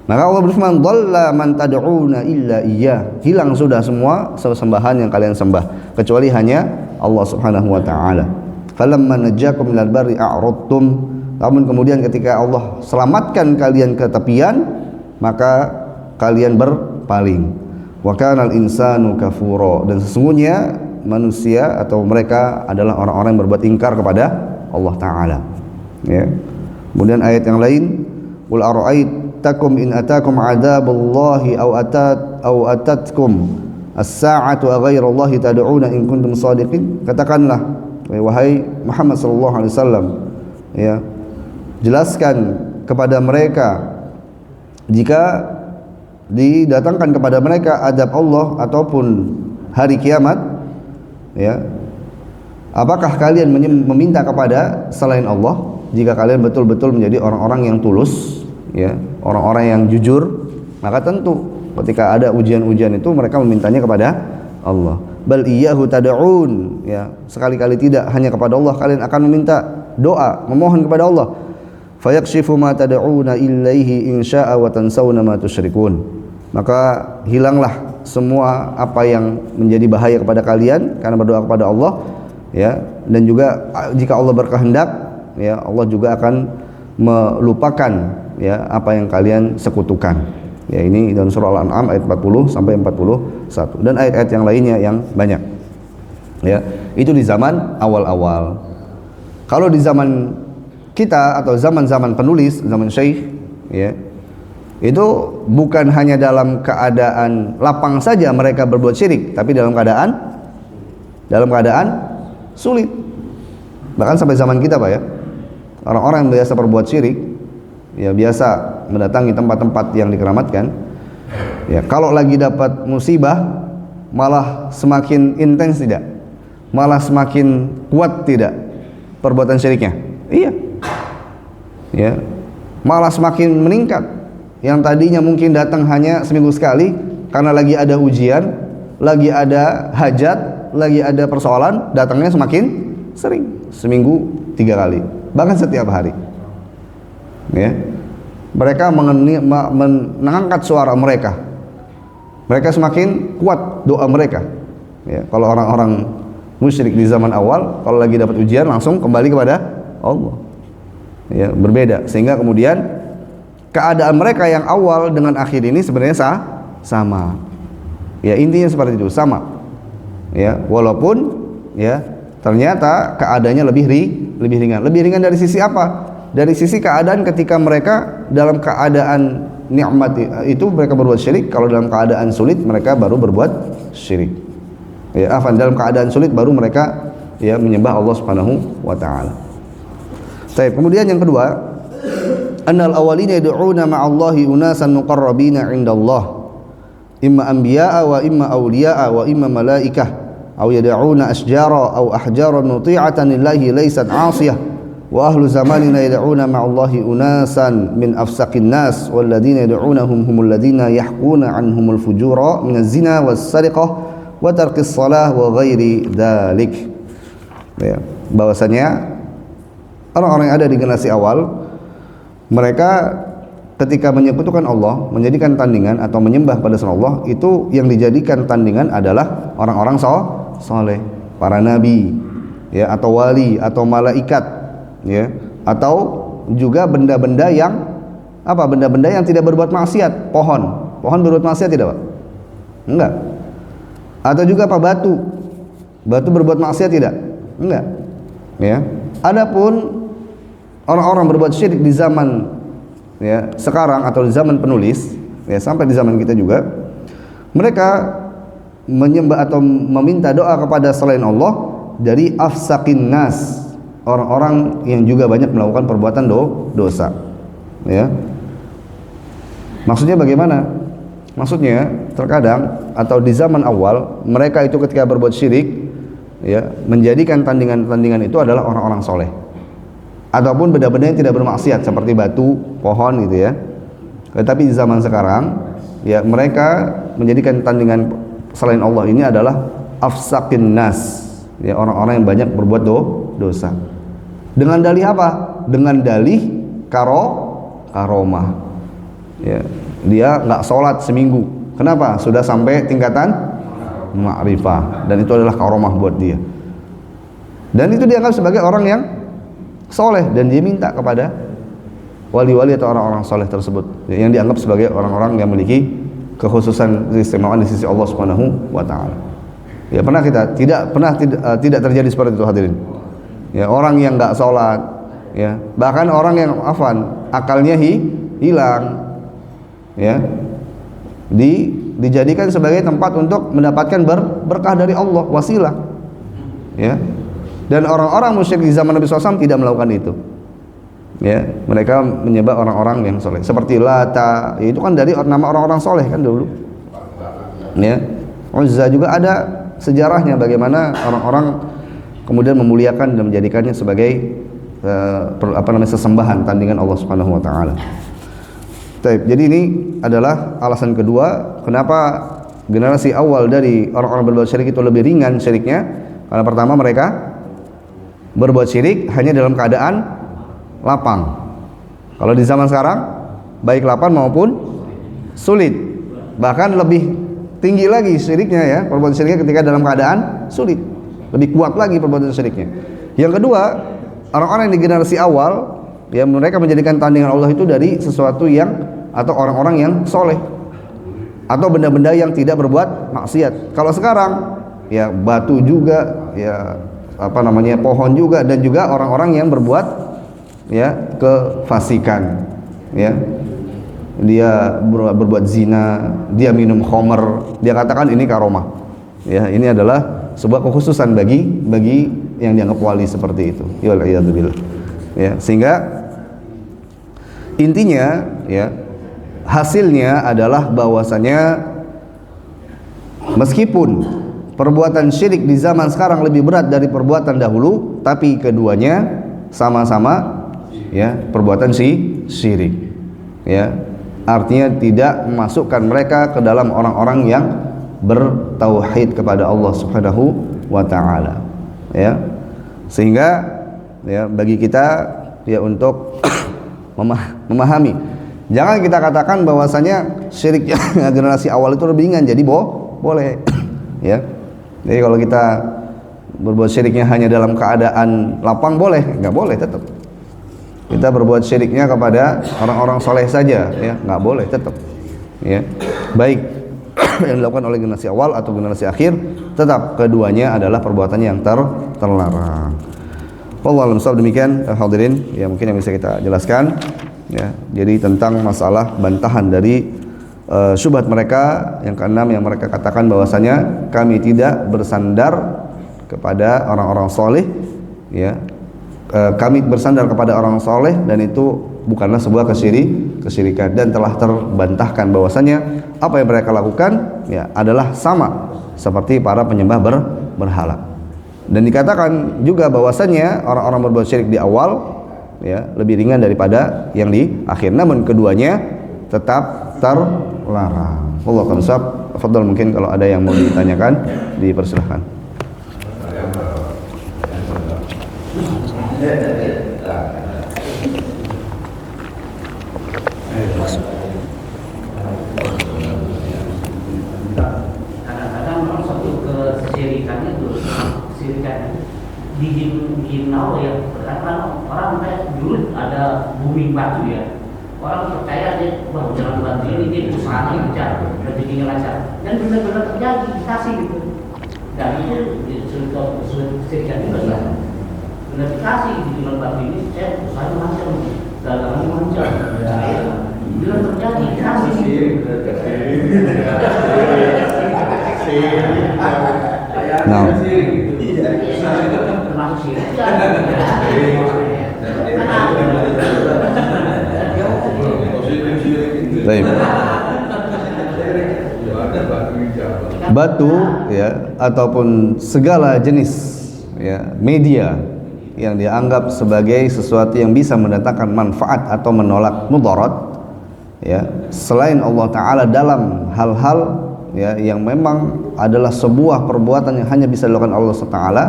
Maka Allah berfirman, dhalla man tad'una illa iyyah, hilang sudah semua sesembahan yang kalian sembah, kecuali hanya Allah Subhanahu wa taala. Falamma najjakum minal barri a'radtum, namun kemudian ketika Allah selamatkan kalian ke tepian, maka kalian berpaling. Wa kanal insanu kafura, dan sesungguhnya manusia atau mereka adalah orang-orang yang berbuat ingkar kepada Allah Ta'ala, ya. Kemudian ayat yang lain, qul ara'aitakum in atakum adzabullahi aw atatkum as-sa'atu ghairallahi tad'una in kuntum shadiqin. Katakanlah wahai Muhammad sallallahu alaihi wasallam, ya, jelaskan kepada mereka jika didatangkan kepada mereka adab Allah ataupun hari kiamat, ya, apakah kalian meminta kepada selain Allah jika kalian betul-betul menjadi orang-orang yang tulus, ya, orang-orang yang jujur, maka tentu ketika ada ujian-ujian itu mereka memintanya kepada Allah. Bal iyyahu tad'un, ya, sekali-kali tidak, hanya kepada Allah kalian akan meminta doa, memohon kepada Allah. Fayakshifu ma tad'una ilaihi in syaa wa tansawna ma tusyrikun. Maka hilanglah semua apa yang menjadi bahaya kepada kalian karena berdoa kepada Allah, ya, dan juga jika Allah berkehendak, ya, Allah juga akan melupakan, ya, apa yang kalian sekutukan. Ya, ini dalam surah Al-An'am ayat 40 sampai 41 dan ayat-ayat yang lainnya yang banyak. Ya, itu di zaman awal-awal. Kalau di zaman kita atau zaman-zaman penulis, zaman Syekh, ya, itu bukan hanya dalam keadaan lapang saja mereka berbuat syirik, tapi dalam keadaan sulit. Bahkan sampai zaman kita, Pak, ya, orang-orang yang biasa berbuat syirik, ya, biasa mendatangi tempat-tempat yang dikeramatkan, ya, kalau lagi dapat musibah malah semakin intens tidak, malah semakin kuat tidak perbuatan syiriknya. Iya, ya, malah semakin meningkat. Yang tadinya mungkin datang hanya seminggu sekali karena lagi ada ujian, lagi ada hajat, lagi ada persoalan, datangnya semakin sering, seminggu 3 kali, bahkan setiap hari. Ya, mereka mengangkat suara mereka. Mereka semakin kuat doa mereka. Ya, kalau orang-orang musyrik di zaman awal, kalau lagi dapat ujian langsung kembali kepada Allah. Ya, berbeda, sehingga kemudian keadaan mereka yang awal dengan akhir ini sebenarnya sama. Ya, intinya seperti itu, sama. Ya, walaupun ya ternyata keadaannya lebih ringan. Lebih ringan dari sisi apa? Dari sisi keadaan ketika mereka dalam keadaan nikmat itu mereka berbuat syirik, kalau dalam keadaan sulit mereka baru berbuat syirik. Ya, dalam keadaan sulit baru mereka ya menyembah Allah Subhanahu wa taala. Baik, kemudian yang kedua, annal awwalina yad'una ma'allahi unasan muqarrabina 'indallah, imma anbiya'a wa imma awliya'a wa imma malaikah, aw yad'una asjara aw ahjaran muti'atan lillahi laysat 'asiyah, wa ahlu zamanina yad'una ma'allahi unasan min afsaqin nas walladzina yad'unahum humul ladzina yahquna 'anhumul fujura minaz zina was sariqah wa tarkis shalah wa ghairi dzalik. Ya, bahwasanya orang-orang yang ada di generasi awal, mereka ketika menyekutukan Allah, menjadikan tandingan atau menyembah pada selain Allah, itu yang dijadikan tandingan adalah orang-orang soleh, para nabi, ya, atau wali, atau malaikat, ya, atau juga benda-benda yang apa? Benda-benda yang tidak berbuat maksiat. Pohon berbuat maksiat tidak, Pak? Enggak. Atau juga apa? Batu berbuat maksiat tidak? Enggak. Ya. Adapun orang-orang berbuat syirik di zaman ya sekarang atau di zaman penulis, ya, sampai di zaman kita juga, mereka menyembah atau meminta doa kepada selain Allah dari afsaqin nas, orang-orang yang juga banyak melakukan perbuatan dosa. Ya, maksudnya bagaimana? Maksudnya terkadang atau di zaman awal mereka itu ketika berbuat syirik, ya, menjadikan tandingan itu adalah orang-orang soleh ataupun benda-benda yang tidak bermaksiat seperti batu, pohon gitu ya. Tetapi di zaman sekarang, ya, mereka menjadikan tandingan selain Allah ini adalah afsaqin nas, ya, orang-orang yang banyak berbuat dosa. Dengan dalih apa? Dengan dalih karomah. Ya, dia nggak sholat seminggu. Kenapa? Sudah sampai tingkatan ma'rifah, dan itu adalah karomah buat dia. Dan itu dianggap sebagai orang yang soleh, dan dia minta kepada wali-wali atau orang-orang soleh tersebut, yang dianggap sebagai orang-orang yang memiliki kekhususan keistimewaan di sisi Allah Subhanahu wa taala. Ya, tidak terjadi seperti itu, hadirin. Ya, orang yang enggak salat, ya, bahkan orang yang akalnya hilang, ya, dijadikan sebagai tempat untuk mendapatkan berkah dari Allah, wasilah. Ya. Dan orang-orang musyrik di zaman Nabi SAW tidak melakukan itu. Ya, mereka menyembah orang-orang yang soleh. Seperti Lata, ya, itu kan dari nama orang-orang soleh kan dulu. Ya, Uzza juga ada sejarahnya bagaimana orang-orang kemudian memuliakan dan menjadikannya sebagai sesembahan tandingan Allah Subhanahu wa taala. Jadi ini adalah alasan kedua kenapa generasi awal dari orang-orang berbuat syirik itu lebih ringan syiriknya. Karena pertama, mereka berbuat syirik hanya dalam keadaan lapang. Kalau di zaman sekarang, baik lapang maupun sulit, bahkan lebih tinggi lagi syiriknya, ya, perbuatan syiriknya ketika dalam keadaan sulit, lebih kuat lagi perbuatan syiriknya. Yang kedua, orang-orang yang di generasi awal, ya, mereka menjadikan tandingan Allah itu dari sesuatu yang atau orang-orang yang soleh atau benda-benda yang tidak berbuat maksiat. Kalau sekarang, ya, batu juga, ya, pohon juga, dan juga orang-orang yang berbuat ya kefasikan, ya dia berbuat zina, dia minum khamr, dia katakan ini karomah. Ya, ini adalah sebuah kekhususan bagi yang dianggap wali seperti itu. Ya waliyadzubillah. Ya, sehingga intinya ya hasilnya adalah bahwasanya meskipun perbuatan syirik di zaman sekarang lebih berat dari perbuatan dahulu, tapi keduanya sama-sama ya perbuatan syirik. Ya, artinya tidak memasukkan mereka ke dalam orang-orang yang bertauhid kepada Allah Subhanahu wa taala. Ya. Sehingga ya bagi kita ya untuk memahami, jangan kita katakan bahwasanya syirik generasi awal itu lebih ringan, jadi boleh ya. Jadi kalau kita berbuat syiriknya hanya dalam keadaan lapang boleh, nggak boleh tetap. Kita berbuat syiriknya kepada orang-orang soleh saja, ya nggak boleh tetap. Ya, baik yang dilakukan oleh generasi awal atau generasi akhir, tetap keduanya adalah perbuatan yang terlarang. Wallahu a'lam. Demikian hadirin, ya mungkin yang bisa kita jelaskan. Ya, jadi tentang masalah bantahan dari syubhat mereka yang keenam, yang mereka katakan bahwasanya kami tidak bersandar kepada orang-orang soleh, ya kami bersandar kepada orang soleh dan itu bukanlah sebuah kesyirikan, dan telah terbantahkan bahwasanya apa yang mereka lakukan ya adalah sama seperti para penyembah berhala. Dan dikatakan juga bahwasanya orang-orang berbuat syirik di awal ya lebih ringan daripada yang di akhir, namun keduanya tetap terlarang. Allah akan usap. Fadhal, mungkin kalau ada yang mau ditanyakan dipersilahkan. Kadang-kadang orang satu kesyirikannya itu kesyirikan di Jinau ya, kadang orang kayak dulu ada booming batu ya, orang percaya dia bahwa jalan batu ini dia usaha lancar, rezekinya lancar, dan benar-benar terjadi dikasih gitu, dan itu kesyirikan juga ya, benar dikasih di jalan batu ini saya usahanya lancar, dagangannya lancar, benar terjadi dikasih. Nah, termasuk syirik. baik. Batu ya ataupun segala jenis ya media yang dianggap sebagai sesuatu yang bisa mendatangkan manfaat atau menolak mudarat ya selain Allah Ta'ala dalam hal-hal ya yang memang adalah sebuah perbuatan yang hanya bisa dilakukan Allah Ta'ala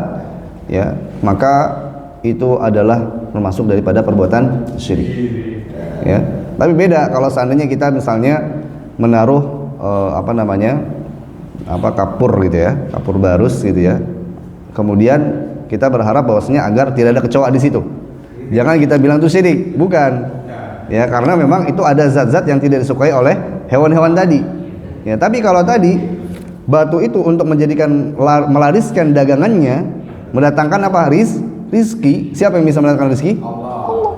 ya, maka itu adalah termasuk daripada perbuatan syirik ya. Tapi beda kalau seandainya kita misalnya menaruh kapur gitu ya, kapur barus gitu ya, kemudian kita berharap bahwasanya agar tidak ada kecoa di situ. Jangan kita bilang itu syirik, bukan ya, karena memang itu ada zat-zat yang tidak disukai oleh hewan-hewan tadi ya. Tapi kalau tadi batu itu untuk menjadikan melariskan dagangannya, mendatangkan apa? Rizki. Siapa yang bisa mendatangkan rizki? Allah.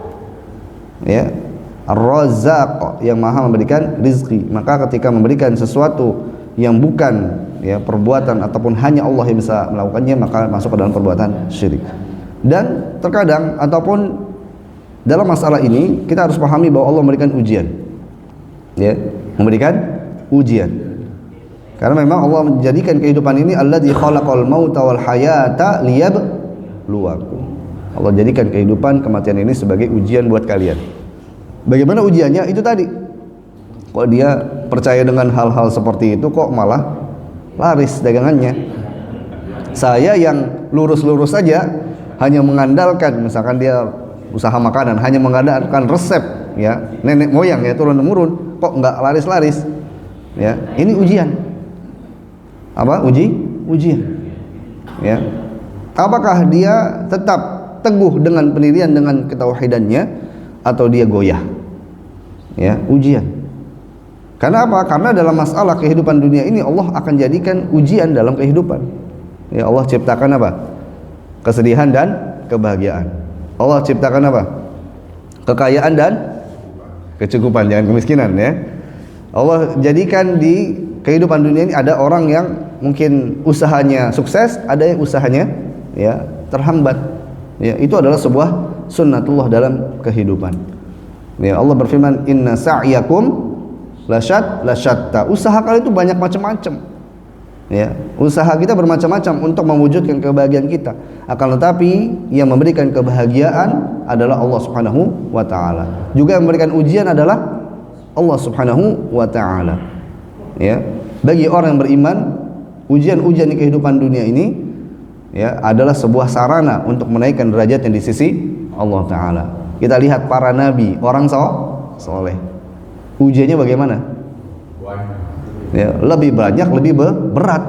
Ya, Ar-Razzaq, yang maha memberikan rizki. Maka ketika memberikan sesuatu yang bukan ya perbuatan ataupun hanya Allah yang bisa melakukannya, maka masuk ke dalam perbuatan syirik. Dan terkadang ataupun dalam masalah ini kita harus pahami bahwa Allah memberikan ujian, ya, memberikan ujian. Karena memang Allah menjadikan kehidupan ini alladzi khalaqal mauta wal hayata liyabluwakum. Allah jadikan kehidupan, kematian ini sebagai ujian buat kalian. Bagaimana ujiannya? Itu tadi. Kok dia percaya dengan hal-hal seperti itu kok malah laris dagangannya. Saya yang lurus-lurus saja hanya mengandalkan, misalkan dia usaha makanan, hanya mengandalkan resep ya nenek moyang ya turun-temurun, kok nggak laris-laris. Ya, ini ujian. Apa? Ujian. Ya. Apakah dia tetap teguh dengan pendirian dengan ketauhidannya atau dia goyah? Ya, ujian. Karena apa? Karena dalam masalah kehidupan dunia ini Allah akan jadikan ujian dalam kehidupan. Ya, Allah ciptakan apa? Kesedihan dan kebahagiaan. Allah ciptakan apa? kekayaan dan kecukupan, jangan kemiskinan ya. Allah jadikan di kehidupan dunia ini ada orang yang mungkin usahanya sukses, ada yang usahanya ya terhambat. Ya, itu adalah sebuah sunnatullah dalam kehidupan. Ya, Allah berfirman, "Inna sa'yakum lasyatta." Usaha kalian itu banyak macam-macam. Ya, usaha kita bermacam-macam untuk mewujudkan kebahagiaan kita. Akan tetapi yang memberikan kebahagiaan adalah Allah Subhanahu wa taala. Juga yang memberikan ujian adalah Allah Subhanahu wa taala. Ya, bagi orang yang beriman, ujian-ujian di kehidupan dunia ini ya adalah sebuah sarana untuk menaikkan derajatnya di sisi Allah taala. Kita lihat para nabi, orang soleh. Ujiannya bagaimana? Ya, lebih banyak, lebih berat.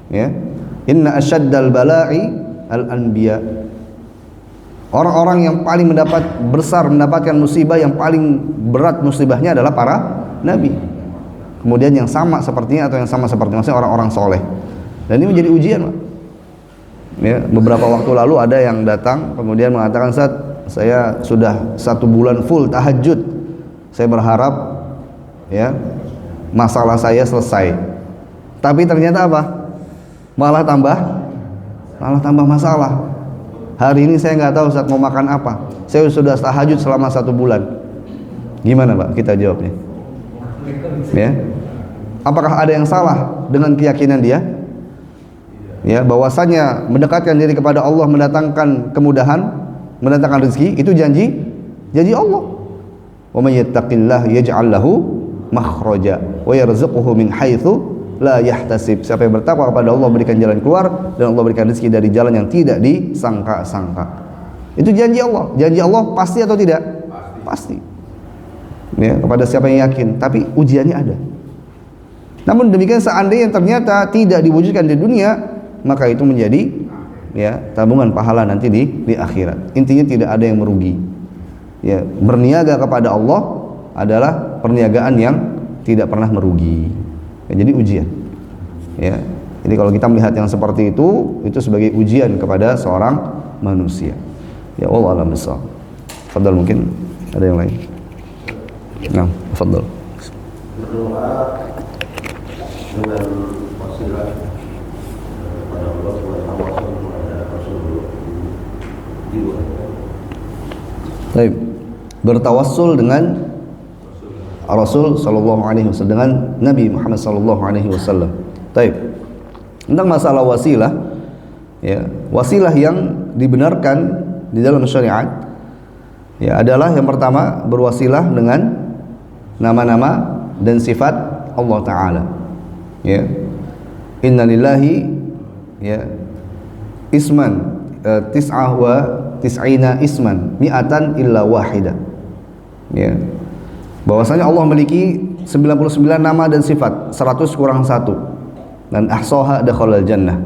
Ya. Inna asyaddal bala'i al-anbiya. Orang-orang yang paling mendapatkan musibah, yang paling berat musibahnya adalah para nabi. Kemudian yang sama sepertinya atau yang sama seperti maksudnya orang-orang soleh. Dan ini menjadi ujian, Pak. Ya, beberapa waktu lalu ada yang datang kemudian mengatakan, "Ustaz, saya sudah 1 bulan full tahajud. Saya berharap ya masalah saya selesai." Tapi ternyata apa? Malah tambah masalah. Hari ini saya nggak tahu Ustaz mau makan apa. Saya sudah tahajud selama 1 bulan. Gimana Pak kita jawabnya? Ya. Apakah ada yang salah dengan keyakinan dia? Ya, bahwasanya mendekatkan diri kepada Allah mendatangkan kemudahan, mendatangkan rezeki, itu janji Allah. Wa may yattaqillah yaj'al lahu makhraja wa yarzuquhu min haitsu la yahtasib. Siapa yang bertakwa kepada Allah berikan jalan keluar dan Allah berikan rezeki dari jalan yang tidak disangka-sangka. Itu janji Allah. Janji Allah pasti atau tidak? Pasti. Ya, kepada siapa yang yakin, tapi ujiannya ada. Namun demikian seandainya ternyata tidak diwujudkan di dunia, maka itu menjadi ya tabungan pahala nanti di akhirat. Intinya tidak ada yang merugi. Ya, berniaga kepada Allah adalah perniagaan yang tidak pernah merugi. Ya, jadi ujian. Ya. Jadi kalau kita melihat yang seperti itu sebagai ujian kepada seorang manusia. Ya Allah alam bissawab. Fadhal, mungkin ada yang lain. Nah, fadhal. Berdoa dengan wasilah kepada Allah kepada Rasulullah jiwa. Baik. Bertawassul dengan Rasul sallallahu alaihi wasallam, dengan Nabi Muhammad sallallahu alaihi wasallam. Baik. Tentang masalah wasilah, ya, wasilah yang dibenarkan di dalam syariat ya adalah yang pertama berwasilah dengan nama-nama dan sifat Allah taala. Ya. Innalillahi ya isman tis'ah wa tis'ina isman mi'atan illa wahidah. Ya. Bahwasanya Allah memiliki 99 nama dan sifat, 100 kurang 1. Dan ahsaha dakhalal jannah.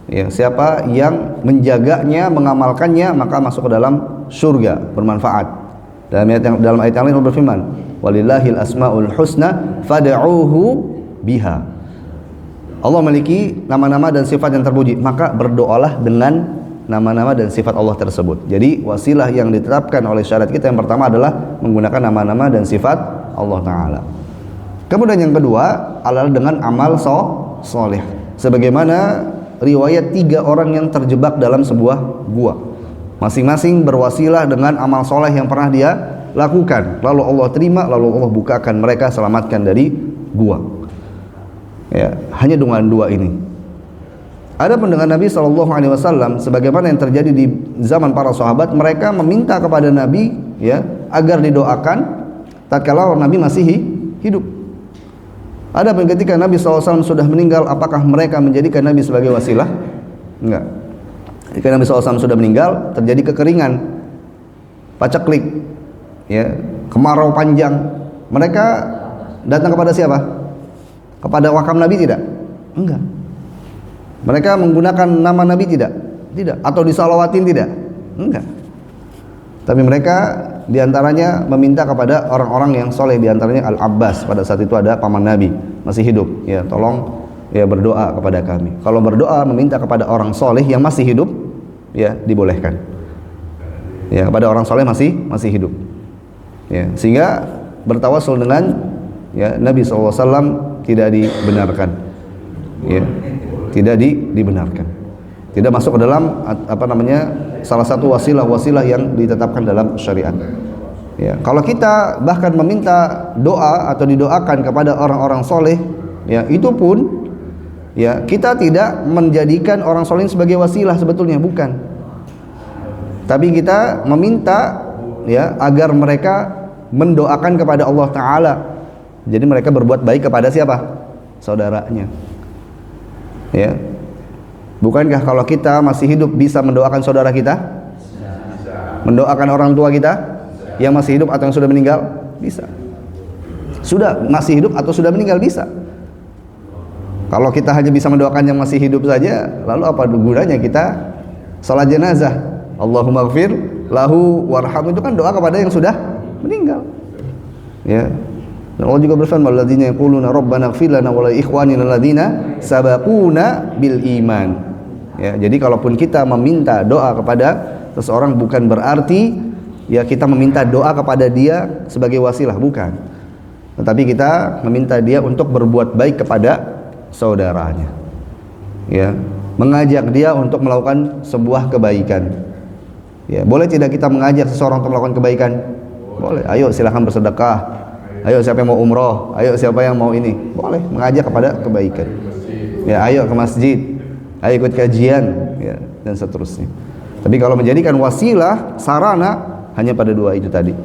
Ya, siapa yang menjaganya, mengamalkannya, maka masuk ke dalam surga, bermanfaat. Dalam ayat yang lain Allah berfirman, "Walillahil asmaul husna fad'uuhu biha." Allah memiliki nama-nama dan sifat yang terpuji, maka berdoalah dengan nama-nama dan sifat Allah tersebut. Jadi wasilah yang ditetapkan oleh syariat kita yang pertama adalah menggunakan nama-nama dan sifat Allah Ta'ala. Kemudian yang kedua adalah dengan amal soleh. Sebagaimana riwayat 3 orang yang terjebak dalam sebuah gua, masing-masing berwasilah dengan amal soleh yang pernah dia lakukan, lalu Allah terima, lalu Allah bukakan mereka, selamatkan dari gua. Ya, hanya dengan 2 ini. Adapun dengan Nabi SAW, sebagaimana yang terjadi di zaman para sahabat, mereka meminta kepada Nabi ya agar didoakan tatkala Nabi masih hidup. Adapun ketika Nabi SAW sudah meninggal, apakah mereka menjadikan Nabi sebagai wasilah? Enggak. Ketika Nabi SAW sudah meninggal, terjadi kekeringan, paceklik, ya, kemarau panjang. Mereka datang kepada siapa? Kepada wakam Nabi tidak? Enggak. Mereka menggunakan nama Nabi tidak? Tidak. Atau disalawatin tidak? Enggak. Tapi mereka diantaranya meminta kepada orang-orang yang soleh, diantaranya Al-Abbas, pada saat itu ada paman Nabi masih hidup, ya tolong ya berdoa kepada kami. Kalau berdoa meminta kepada orang soleh yang masih hidup, ya dibolehkan. Ya kepada orang soleh masih hidup. Ya, sehingga bertawasul dengan ya Nabi SAW tidak dibenarkan. Ya, tidak dibenarkan. Tidak masuk ke dalam salah satu wasilah yang ditetapkan dalam syariat. Ya, kalau kita bahkan meminta doa atau didoakan kepada orang-orang soleh, ya itu pun ya kita tidak menjadikan orang soleh sebagai wasilah sebetulnya, bukan. Tapi kita meminta ya agar mereka mendoakan kepada Allah Ta'ala. Jadi mereka berbuat baik kepada siapa? Saudaranya. Ya. Bukankah kalau kita masih hidup bisa mendoakan saudara kita? Mendoakan orang tua kita yang masih hidup atau yang sudah meninggal? Bisa. Sudah masih hidup atau sudah meninggal bisa. Kalau kita hanya bisa mendoakan yang masih hidup saja, lalu apa gunanya kita salat jenazah? Allahumma ighfir lahu warham, itu kan doa kepada yang sudah meninggal. Ya. Dan Allah juga berfirman, "Alladzina yaquluna rabbana ighfir lana wa li ikhwanina alladzina sabaquna bil iman." Ya, jadi kalaupun kita meminta doa kepada seseorang bukan berarti ya kita meminta doa kepada dia sebagai wasilah, bukan. Tetapi kita meminta dia untuk berbuat baik kepada saudaranya. Ya, mengajak dia untuk melakukan sebuah kebaikan. Ya, boleh tidak kita mengajak seseorang untuk melakukan kebaikan? Boleh. Ayo silakan bersedekah. Ayo siapa yang mau umroh? Ayo siapa yang mau ini? Boleh mengajak kepada kebaikan. Ya, ayo ke masjid. Ayo ikut kajian, ya, dan seterusnya. Tapi kalau menjadikan wasilah, sarana hanya pada dua itu tadi.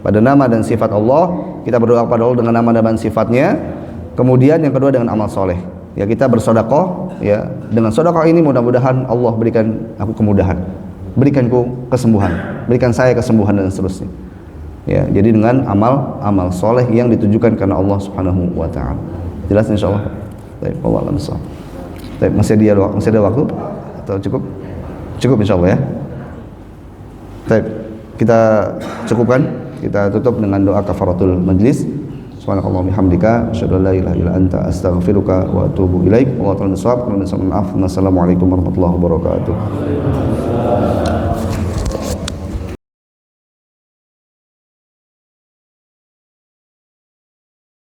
Pada nama dan sifat Allah, kita berdoa kepada Allah dengan nama dan sifatnya. Kemudian yang kedua dengan amal soleh. Ya, kita bersedekah, ya, dengan sedekah ini mudah-mudahan Allah berikan aku kemudahan, berikanku kesembuhan, berikan saya kesembuhan dan seterusnya. Ya, jadi dengan amal soleh yang ditujukan karena Allah Subhanahu wa taala. Jelas insyaallah. Baik, wallahu a'lam. Baik, masih ada waktu atau cukup? Cukup insyaallah ya. Baik, kita cukupkan. Kita tutup dengan doa kafaratul majlis. Subhanakallahumma bihamdika asyhadu an la ilaha illa anta astaghfiruka wa atubu ilaik. Wallahu a'lam. Wassalamualaikum warahmatullahi wabarakatuh.